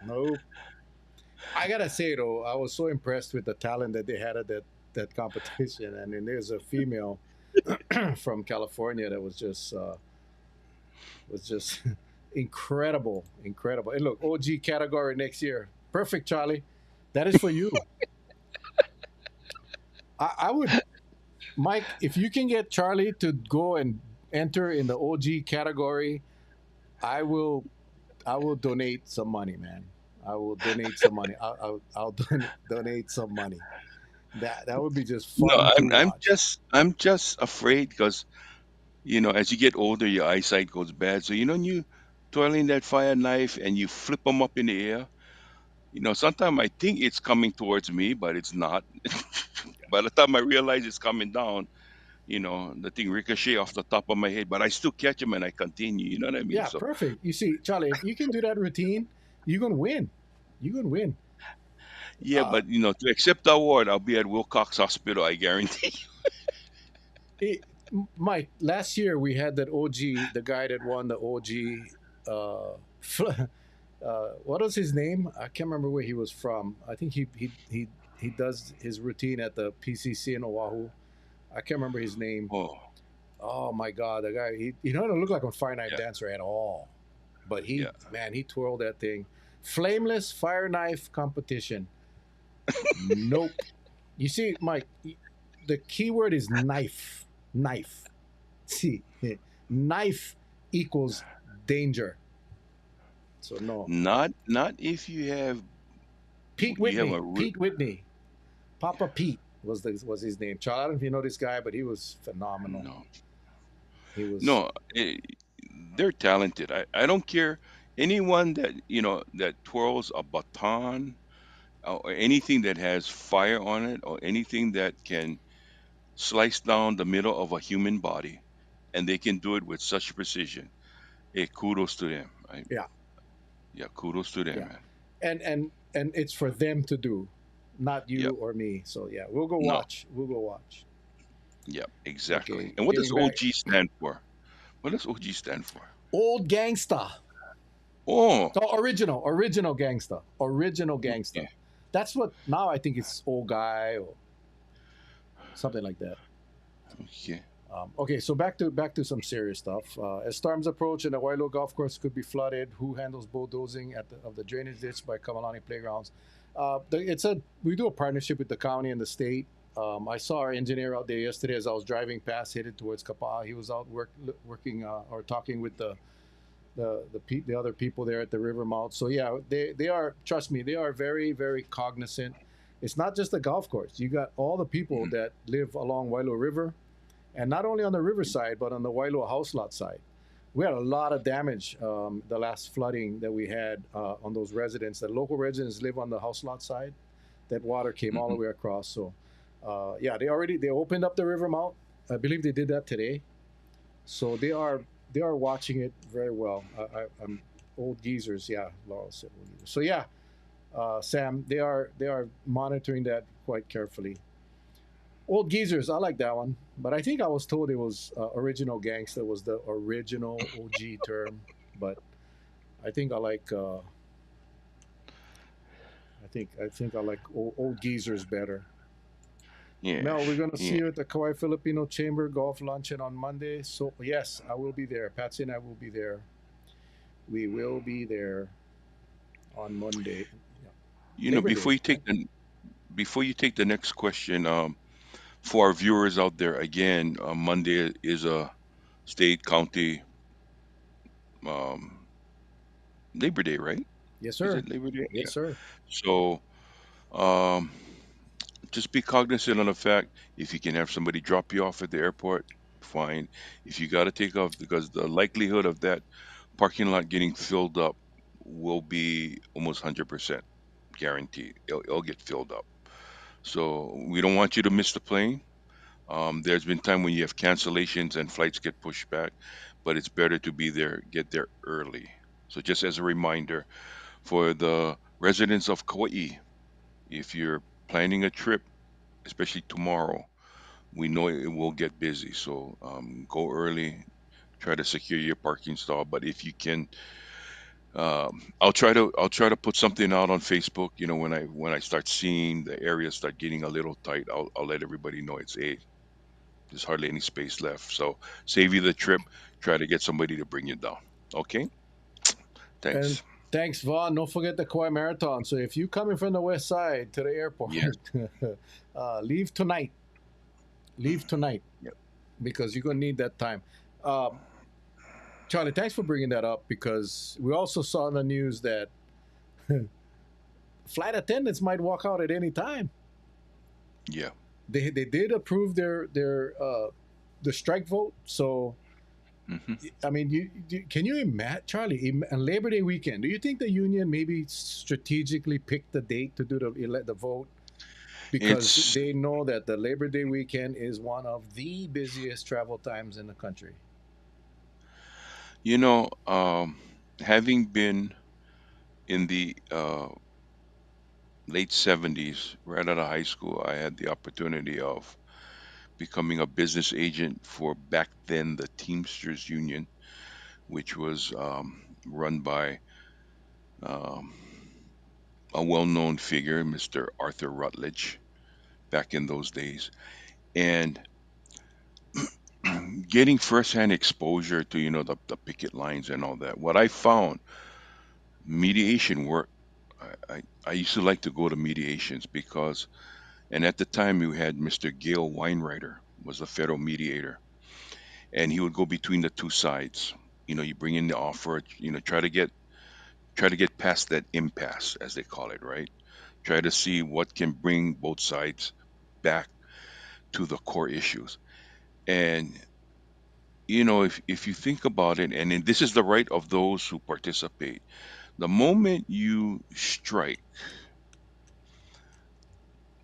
No. I gotta say though, I was so impressed with the talent that they had at that competition. And then there's a female from California that was just incredible, incredible. And look, OG category next year, perfect, Charlie. That is for you. I would, Mike, if you can get Charlie to go and enter in the OG category, I will I will donate some money, man. I will donate some money. I'll donate some money. That would be just No, fun to I'm watch. just afraid because as you get older, your eyesight goes bad. So when you twirling that fire knife and you flip them up in the air, sometimes I think it's coming towards me, but it's not. By the time I realize it's coming down, the thing ricochet off the top of my head, but I still catch them and I continue. You know what I mean? Yeah, So perfect. You see, Charlie, if you can do that routine, you're gonna win. You're gonna win. yeah, Uh, but to accept the award, I'll be at Wilcox Hospital. I guarantee. it, Mike, last year we had that OG, the guy that won the OG. Uh, what was his name? I can't remember where he was from. I think he does his routine at the PCC in Oahu. I can't remember his name. Oh, Oh my God, the guy he don't look like a fire knife yeah, dancer at all, but yeah. he twirled that thing. Flameless fire knife competition. Nope. You see, Mike, the key word is knife. Knife. See, knife equals danger. So no. Not if Pete you have Whitney. Pete Whitney. Papa Pete was his name. Charles, I don't know if you know this guy, but he was phenomenal. no, He was no. They're talented. I don't care anyone that that twirls a baton or anything that has fire on it or anything that can slice down the middle of a human body, and they can do it with such precision. Hey, kudos to them. yeah, Yeah, kudos to them, yeah. man. And it's for them to do, not you Yep. or me. So yeah, we'll go No. watch. We'll go watch. Yep. Exactly. Okay, And what does getting back. OG stand for? What does OG stand for? Old gangsta. Oh, Oh, original gangsta. Original gangsta. okay. That's what now I think it's old guy or something like that. Okay. Okay, so back to some serious stuff. As storms approach and the Wailo Golf Course could be flooded, who handles bulldozing of the drainage ditch by Kamalani Playgrounds? We do a partnership with the county and the state. I saw our engineer out there yesterday as I was driving past, headed towards Kapaa. He was out working or talking with the other people there at the river mouth. So yeah, they are, trust me, they are very very cognizant. It's not just the golf course. You got all the people Mhm. that live along Wailo River, and not only on the riverside but on the Wailua house lot side. We had a lot of damage the last flooding that we had on those residents. The local residents live on the house lot side. That water came all the Mhm. way across. So yeah, they opened up the river mount. I believe they did that today. So they are watching it very well. I'm old geezers. Yeah, Laurel said old geezers. So yeah, Sam, they are monitoring that quite carefully. Old geezers, I like that one, but I think I was told it was original gangster was the original OG term, but I think I like I think I like old geezers better. Yeah. Mel, we're gonna see Yeah. you at the Kauai Filipino Chamber Golf Luncheon on Monday. So yes, I will be there. Patsy and I will be there. We will be there on Monday. Yeah. Labor Day, right? Before you take the next question, for our viewers out there, again, Monday is a state county um, Labor Day, right? Yes, Is sir. it Labor Day? Yes, Yeah. sir. So um, just be cognizant of the fact if you can have somebody drop you off at the airport, fine. If you got to take off, because the likelihood of that parking lot getting filled up will be almost 100% guaranteed. It'll get filled up. So we don't want you to miss the plane. There's been time when you have cancellations and flights get pushed back, but it's better to be there, get there early. So just as a reminder for the residents of Kauai, if you're planning a trip, especially tomorrow, we know it will get busy. So go early, try to secure your parking stall. But if you can, I'll try to put something out on Facebook. When I start seeing the area start getting a little tight, I'll let everybody know it's there's hardly any space left. So save you the trip. Try to get somebody to bring you down. Okay. And Thanks. thanks, Vaughn. Don't forget the Kauai Marathon. So if you're coming from the west side to the Yes. airport, leave tonight. Leave tonight Yep. because you're gonna need that time. Um, Charlie, thanks for bringing that up because we also saw in the news that flight attendants might walk out at any time. Yeah. They did approve their the strike vote. So Hmm. I mean, can you imagine, Charlie, on Labor Day weekend? Do you think the union maybe strategically picked the date to do the vote because It's, they know that the Labor Day weekend is one of the busiest travel times in the country? you know, having been in the late 70s, right out of high school, I had the opportunity of becoming a business agent for back then the Teamsters Union, which was run by um, a well known figure, Mr. Arthur Rutledge, back in those days. And getting firsthand exposure to, the picket lines and all that, what I found, mediation work. I used to like to go to mediations because, and at the time we had Mr. Gail Weinreiter was a federal mediator, and he would go between the two sides. You bring in the offer, try to get past that impasse, as they call it, right? Try to see what can bring both sides back to the core issues. And if you think about it, and then this is the right of those who participate. The moment you strike,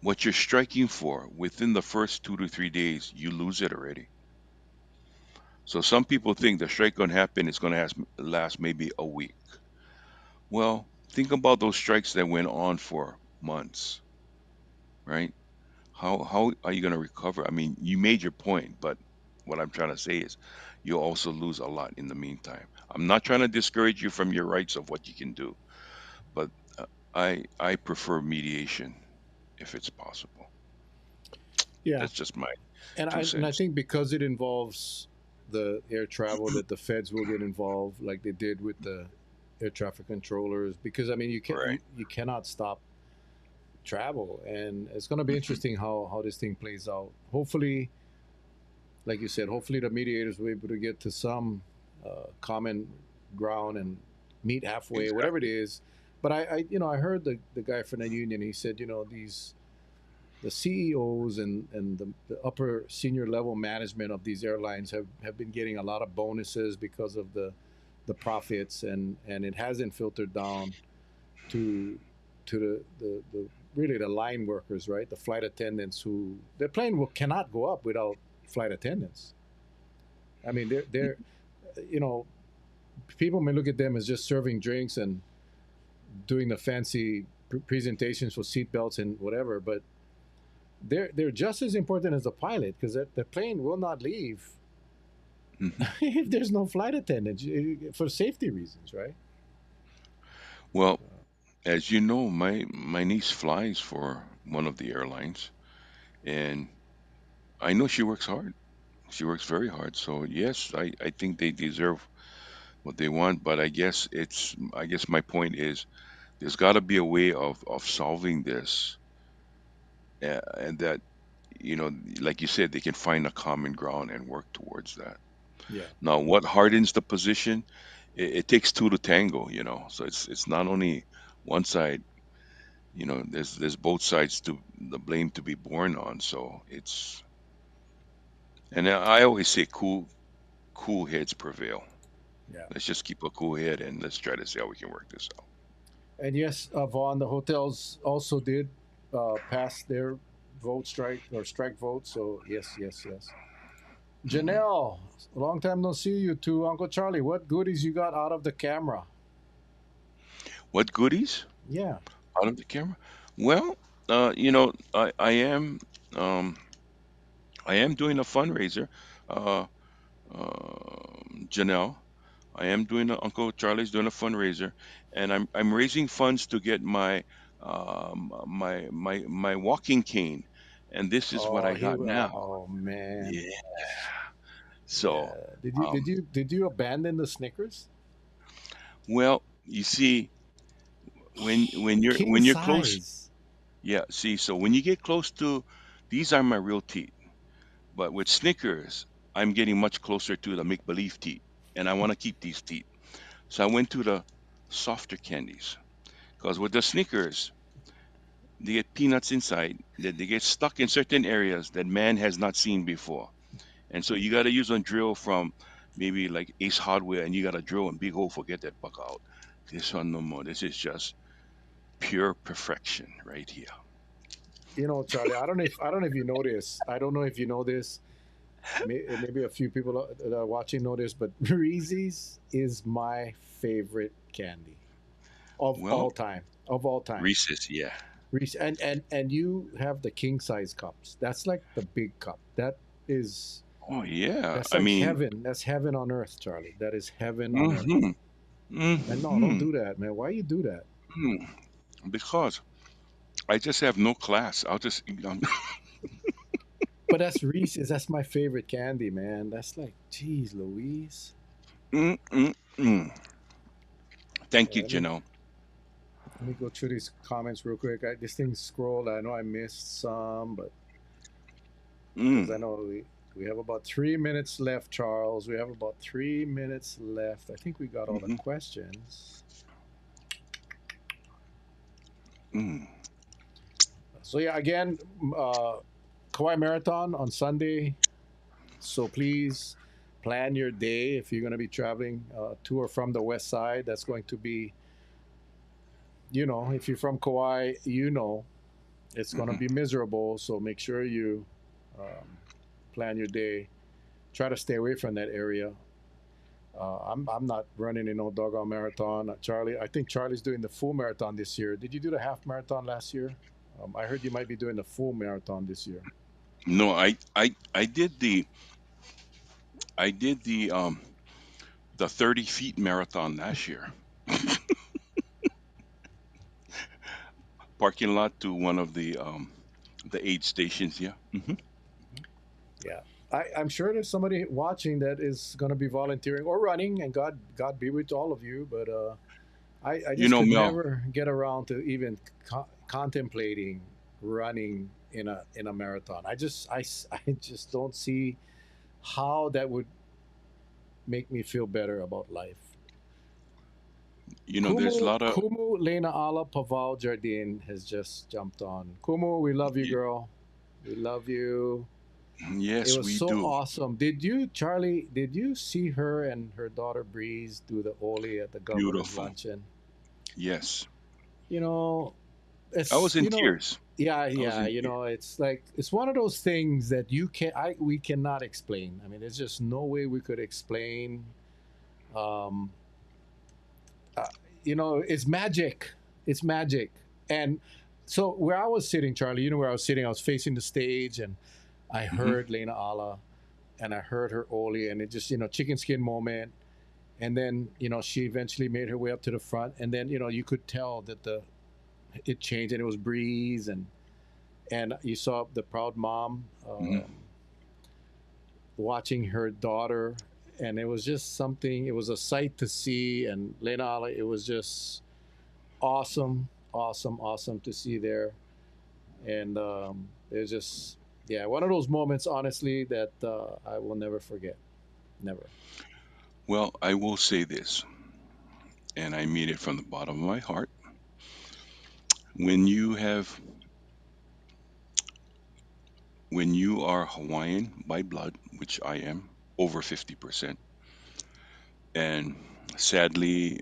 what you're striking for within the first 2 to 3 days, you lose it already. So some people think the strike going to happen is going to last maybe a week. Well, think about those strikes that went on for months, right? How are you going to recover? I mean, you made your point, but what I'm trying to say is you'll also lose a lot in the meantime. I'm not trying to discourage you from your rights of what you can do, but I prefer mediation if it's possible. Yeah, That's just my and two I cents. think because it involves the air travel, that the feds will get involved, like they did with the air traffic controllers. Because I mean, Right. you cannot stop travel, and it's going to be Hmm. interesting how this thing plays out. Hopefully, like you said, hopefully the mediators will be able to get to some common ground and meet halfway, whatever it Exactly. is. But I heard the guy from the union. He said, these the CEOs and the upper senior level management of these airlines have been getting a lot of bonuses because of the profits, and it hasn't filtered down to the really the line workers, right? The flight attendants who their plane cannot go up without flight attendants. I mean, they're you know people may look at them as just serving drinks and doing the fancy presentations for seatbelts and whatever, but they're just as important as the pilot because the plane will not leave Hmm. if there's no flight attendant for safety reasons, right? Well, as you know, my niece flies for one of the airlines, and I know she works hard. She works very hard. So yes, I think they deserve what they want. But I guess my point is there's got to be a way of solving this, and that you know, like you said, they can find a common ground and work towards that. Yeah, Now, what hardens the position? It takes two to tango. So it's not only one side. There's both sides to the blame to be borne on. So and I always say cool heads prevail. yeah. Let's just keep a cool head and let's try to see how we can work this out. And yes, Vaughn, the hotels also did pass their vote strike or strike vote. So yes, yes, yes. Hmm. Janelle, long time no see you too. Uncle Charlie, what goodies you got out of the camera? What goodies Yeah. out of the camera? Well, um, I am doing a fundraiser. Uh, Janelle, I am doing Uncle Charlie's doing a fundraiser, and I'm raising funds to get my walking cane, and this is what Oh, I got now. oh man. Yeah. So, Yeah. Did you abandon the Snickers? well, you see, when you're King when you're close, size. yeah. See, so when you get close to, these are my real teeth, but with Snickers, I'm getting much closer to the make believe teeth, and I want to keep these teeth. So I went to the softer candies because with the Snickers. they get peanuts inside that they get stuck in certain areas that man has not seen before. And so you got to use a drill from maybe like Ace Hardware, and you got to drill and big hole for get that buck out. This one no more. This is just pure perfection right here. You know, Charlie, I don't know if you know this. I don't know if you know this. Maybe a few people that are watching know this, but Reese's is my favorite candy of Well, all time. Of all time. Reese's, yeah. Reese, and you have the king size cups. That's like the big cup. Is Oh yeah. that's I like mean, heaven. That's heaven on earth, Charlie. That is heaven on earth. hmm And no, don't hmm do that, man. Why you do that? because I just have no class. But that's Reese's. That's my favorite candy, man. That's like, geez, Louise. mm, mm, mm. Thank Yeah, you, Janelle. let me go through these comments real quick. This thing scrolled. I know I missed some, but because I Mm, know we have about 3 minutes left, Charles. We have about 3 minutes left. I think we got all the hmm questions. mm. So yeah, again, uh, Kauai Marathon on Sunday. So please plan your day if you're going to be traveling to or from the west side. That's going to be, if you're from Kauai, it's going to hmm be miserable. So make sure you um, plan your day. Try to stay away from that area. I'm not running in no doggone marathon. Charlie, I think Charlie's doing the full marathon this year. Did you do the half marathon last year? I heard you might be doing the full marathon this year. No, I did the 30 feet marathon last year. Parking lot to one of the aid stations. Yeah. Yeah. I'm sure there's somebody watching that is going to be volunteering or running, and God be with all of you. But I You just know, could Mel. never get around to even contemplating running in a marathon. I just don't see how that would make me feel better about life. You know, there's a lot of Kumu Lena Ala Paval Jardine has just jumped on. Kumu, we love you, y- girl. We love you. It yes, was we so do. awesome. Did you, Charlie? Did you see her and her daughter Breeze do the Oli at the governor's Beautiful. luncheon? Yes, You know, I was it's in tears. yeah, I was yeah. in tears. It's like it's one of those things that we cannot explain. I mean, there's just no way we could explain. Um, uh, it's magic. It's magic. And so where I was sitting, Charlie, where I was sitting, I was facing the stage, and I hmm heard Lena Ala and I heard her Oli, and it just chicken skin moment. And then she eventually made her way up to the front, and then you could tell that the it changed, and it was Breeze, and you saw the proud mom hmm watching her daughter, and it was just something. It was a sight to see, and Lena Ali, it was just awesome, awesome, awesome to see there, and it was just yeah, one of those moments, honestly, that I will never forget, never. Well, I will say this, and I mean it from the bottom of my heart. When you have, when you are Hawaiian by blood, which I am, over 50%, and sadly,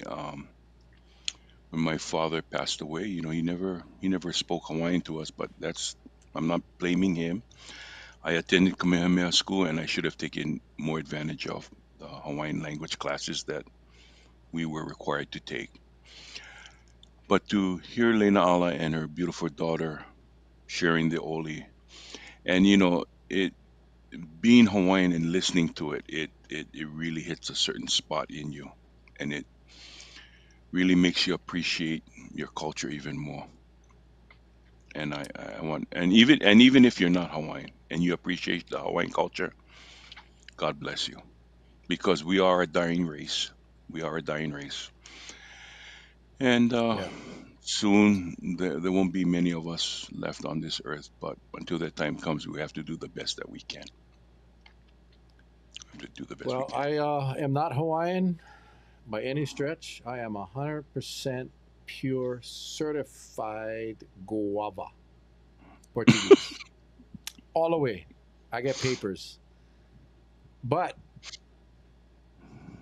when my father passed away, he never spoke Hawaiian to us, but I'm not blaming him. I attended Kamehameha School, and I should have taken more advantage of the Hawaiian language classes that we were required to take. But to hear Lena Ala and her beautiful daughter sharing the Oli, and it being Hawaiian and listening to it really hits a certain spot in you, and it really makes you appreciate your culture even more. And I want, and even if you're not Hawaiian and you appreciate the Hawaiian culture, God bless you, because we are a dying race. We are a dying race, and Yeah. soon there won't be many of us left on this earth. But until that time comes, we have to do the best that we can. We have to do the best we Well, can. I am not Hawaiian by any stretch. I am 100% pure certified guava Portuguese all the way. I get papers, but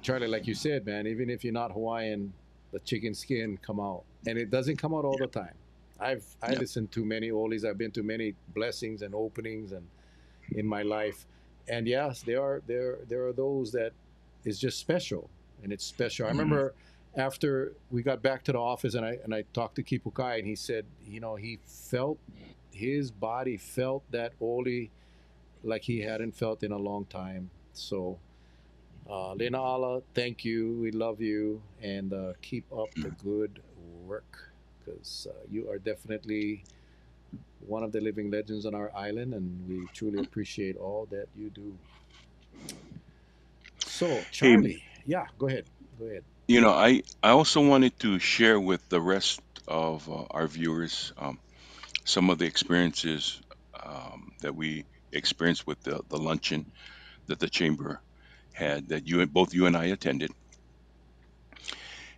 Charlie, like you said, man, even if you're not Hawaiian, the chicken skin come out, and it doesn't come out all Yeah, the time. I yeah. listened to many oldies. I've been to many blessings and openings and in my life, and yes, there are those that is just special, and it's special. I Mhm. remember after we got back to the office, and I talked to Kipukai, and he said, he felt his body felt that oldie like he hadn't felt in a long time. So Lena Allah, thank you. We love you, and keep up the good work, because you are definitely one of the living legends on our island, and we truly appreciate all that you do. So, Hey, Charlie, yeah, go ahead. Go ahead. I also wanted to share with the rest of our viewers some of the experiences that we experienced with the luncheon that the chamber had that both you and I attended.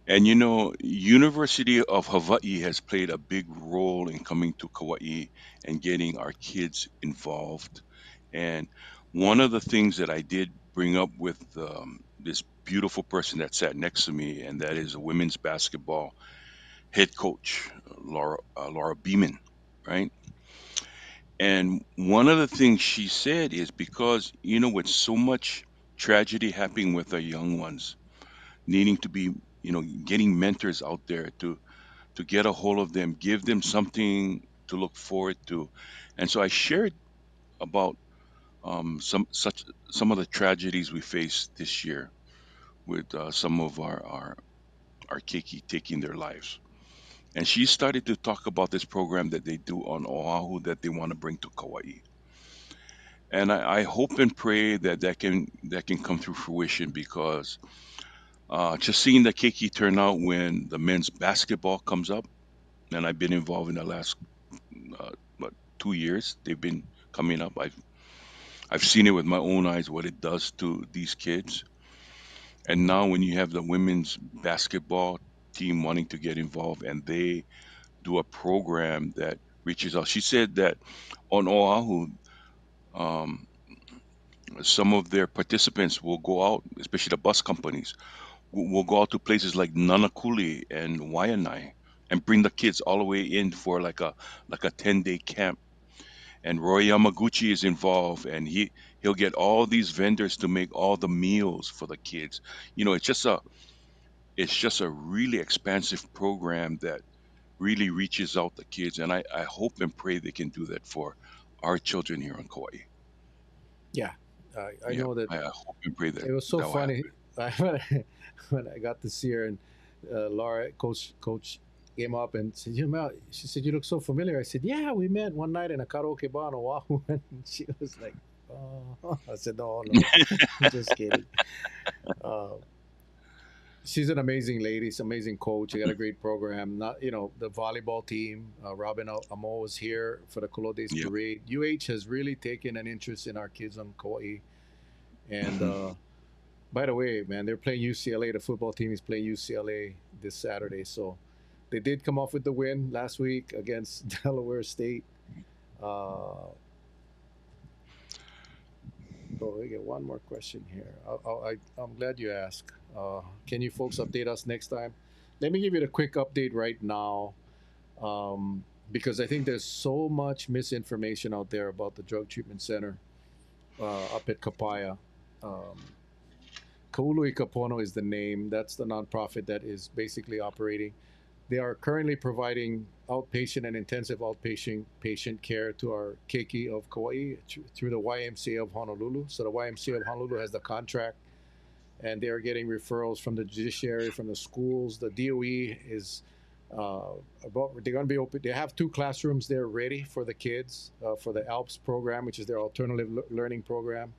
And University of Hawaii has played a big role in coming to Kauai and getting our kids involved. And one of the things that I did bring up with this beautiful person that sat next to me, and that is a women's basketball head coach, Laura Beeman, right? And one of the things she said is because, with so much tragedy happening with our young ones, needing to be, getting mentors out there to get a hold of them, give them something to look forward to. And so I shared about some of the tragedies we faced this year with some of our keiki taking their lives. And she started to talk about this program that they do on Oahu that they want to bring to Kauai. And I hope and pray that that can come through fruition because just seeing the keiki turn out when the men's basketball comes up, and I've been involved in the last uh, what 2 years. They've been coming up. I've seen it with my own eyes what it does to these kids. And now when you have the women's basketball team wanting to get involved and they do a program that reaches out. She said that on Oahu, um, some of their participants will go out, especially the bus companies, will go out to places like Nanakuli and Waianae and bring the kids all the way in for like a 10-day camp. And Roy Yamaguchi is involved, and he'll get all these vendors to make all the meals for the kids. It's just a really expansive program that really reaches out the kids, and I hope and pray they can do that for our children here in Kauai. Yeah, I Yeah, know that I hope and pray that it was so that will funny happen. when I got to see her, and Laura, coach came up and said, Mel, she said, you look so familiar. I said, yeah, we met one night in a karaoke bar on Oahu. And she was like, oh, I said, no, no, I'm just kidding. Uh, she's an amazing lady. She's an amazing coach. She got a great program. Not, the volleyball team. Robin Amo was here for the Colodes Yeah. parade. UH has really taken an interest in our kids on Kauai. And Hmm. by the way, man, they're playing UCLA. The football team is playing UCLA this Saturday. So they did come off with the win last week against Delaware State. Uh, so we get one more question here. I'm glad you asked. Can you folks update us next time? Let me give you the quick update right now, because I think there's so much misinformation out there about the drug treatment center up at Kapaya. Um, Kaului Kapono is the name. That's the nonprofit that is basically operating. They are currently providing outpatient and intensive outpatient patient care to our keiki of Kauai through the YMCA of Honolulu. So the YMCA of Honolulu has the contract, and they are getting referrals from the judiciary, from the schools. The DOE is they're going to be open. They have 2 classrooms there ready for the kids for the ALPS program, which is their alternative learning program.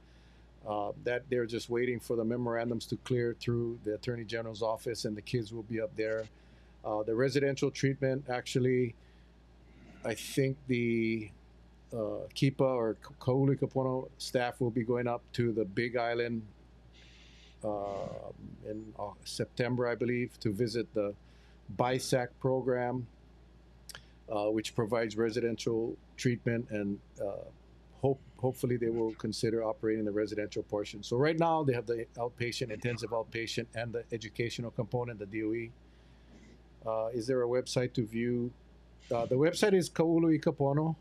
That they're just waiting for the memorandums to clear through the Attorney General's office, and the kids will be up there. The residential treatment, actually, I think the Kipa or Kauli Kapono staff will be going up to the Big Island in September, I believe, to visit BISAC program, which provides residential treatment, and hopefully they will consider operating the residential portion. So right now they have the outpatient, intensive outpatient, and the educational component, the DOE. Is there a website to view? The website is Kaulu Ikapono,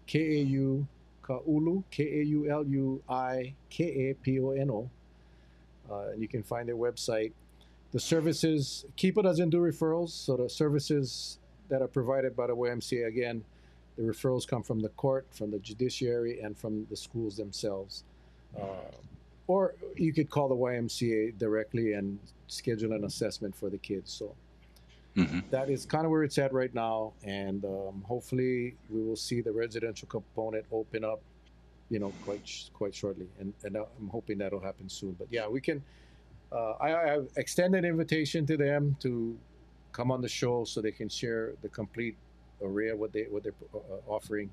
K-A-U, Kaulu, Kauluikapono. And you can find their website. The services, Keepa doesn't do referrals, so the services that are provided by the YMCA, again, the referrals come from the court, from the judiciary, and from the schools themselves. Or you could call the YMCA directly and schedule an assessment for the kids. So Hmm. that is kind of where it's at right now, and hopefully we will see the residential component open up, quite shortly, and I'm hoping that'll happen soon. But yeah, we can. I extended an invitation to them to come on the show so they can share the complete array of what they're offering,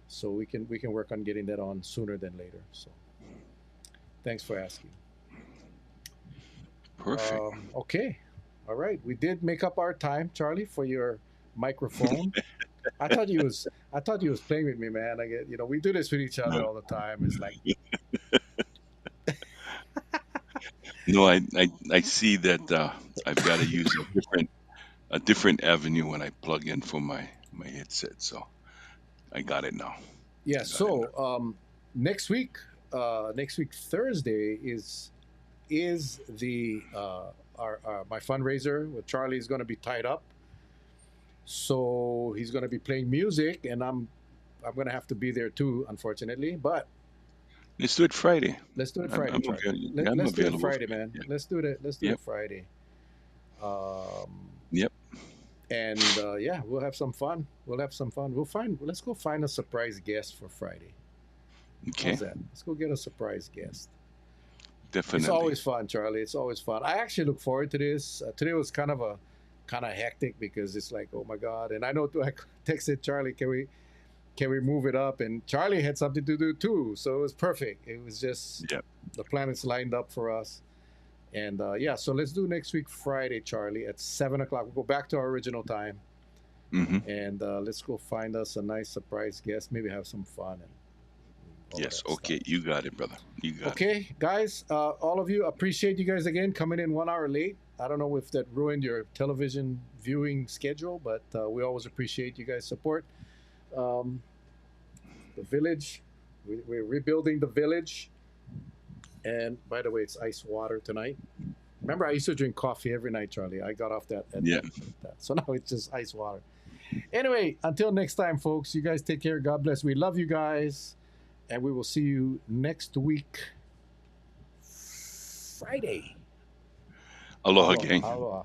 so we can work on getting that on sooner than later. So thanks for asking. Perfect. Okay, all right, we did make up our time, Charlie, for your microphone. I thought you was playing with me, man. I get, we do this with each other No, all the time. It's like, no, I see that I've got to use a different avenue when I plug in for my headset. So I got it now. yeah. I got it now. So next week, Thursday is the our my fundraiser with Charlie is going to be tied up, so he's going to be playing music, and I'm going to have to be there too, unfortunately. But Let's do it Friday. let's do it I'm, Friday, I'm Charlie. available. Let, I'm let's do it available Friday, Friday. man. Yeah. Let's do it Yep. Friday. Um, Yep. and yeah, we'll have some fun. We'll have some fun. Let's go find a surprise guest for Friday. Okay. How's that? Let's go get a surprise guest. It's Definitely. always fun, Charlie. It's always fun. I actually look forward to this. Today was kind of hectic because it's like, oh my god. And I know I texted Charlie, can we move it up? And Charlie had something to do too, so it was perfect. It was just Yep. the planets lined up for us. And yeah, so let's do next week Friday, Charlie, at 7 o'clock. We'll go back to our original time, Hmm. and let's go find us a nice surprise guest. Maybe have some fun and all of Yes. that stuff. Okay. You got it, brother. You got it. Okay, guys, all of you, appreciate you guys again coming in 1 hour late. I don't know if that ruined your television viewing schedule, but we always appreciate you guys' support. Um, the village, we're rebuilding the village. And by the way, it's ice water tonight. Remember, I used to drink coffee every night, Charlie. I got off that. Yeah. So now it's just ice water. Anyway, until next time, folks, you guys take care. God bless. We love you guys. And we will see you next week, Friday. Aloha, Aloha. gang. Aloha.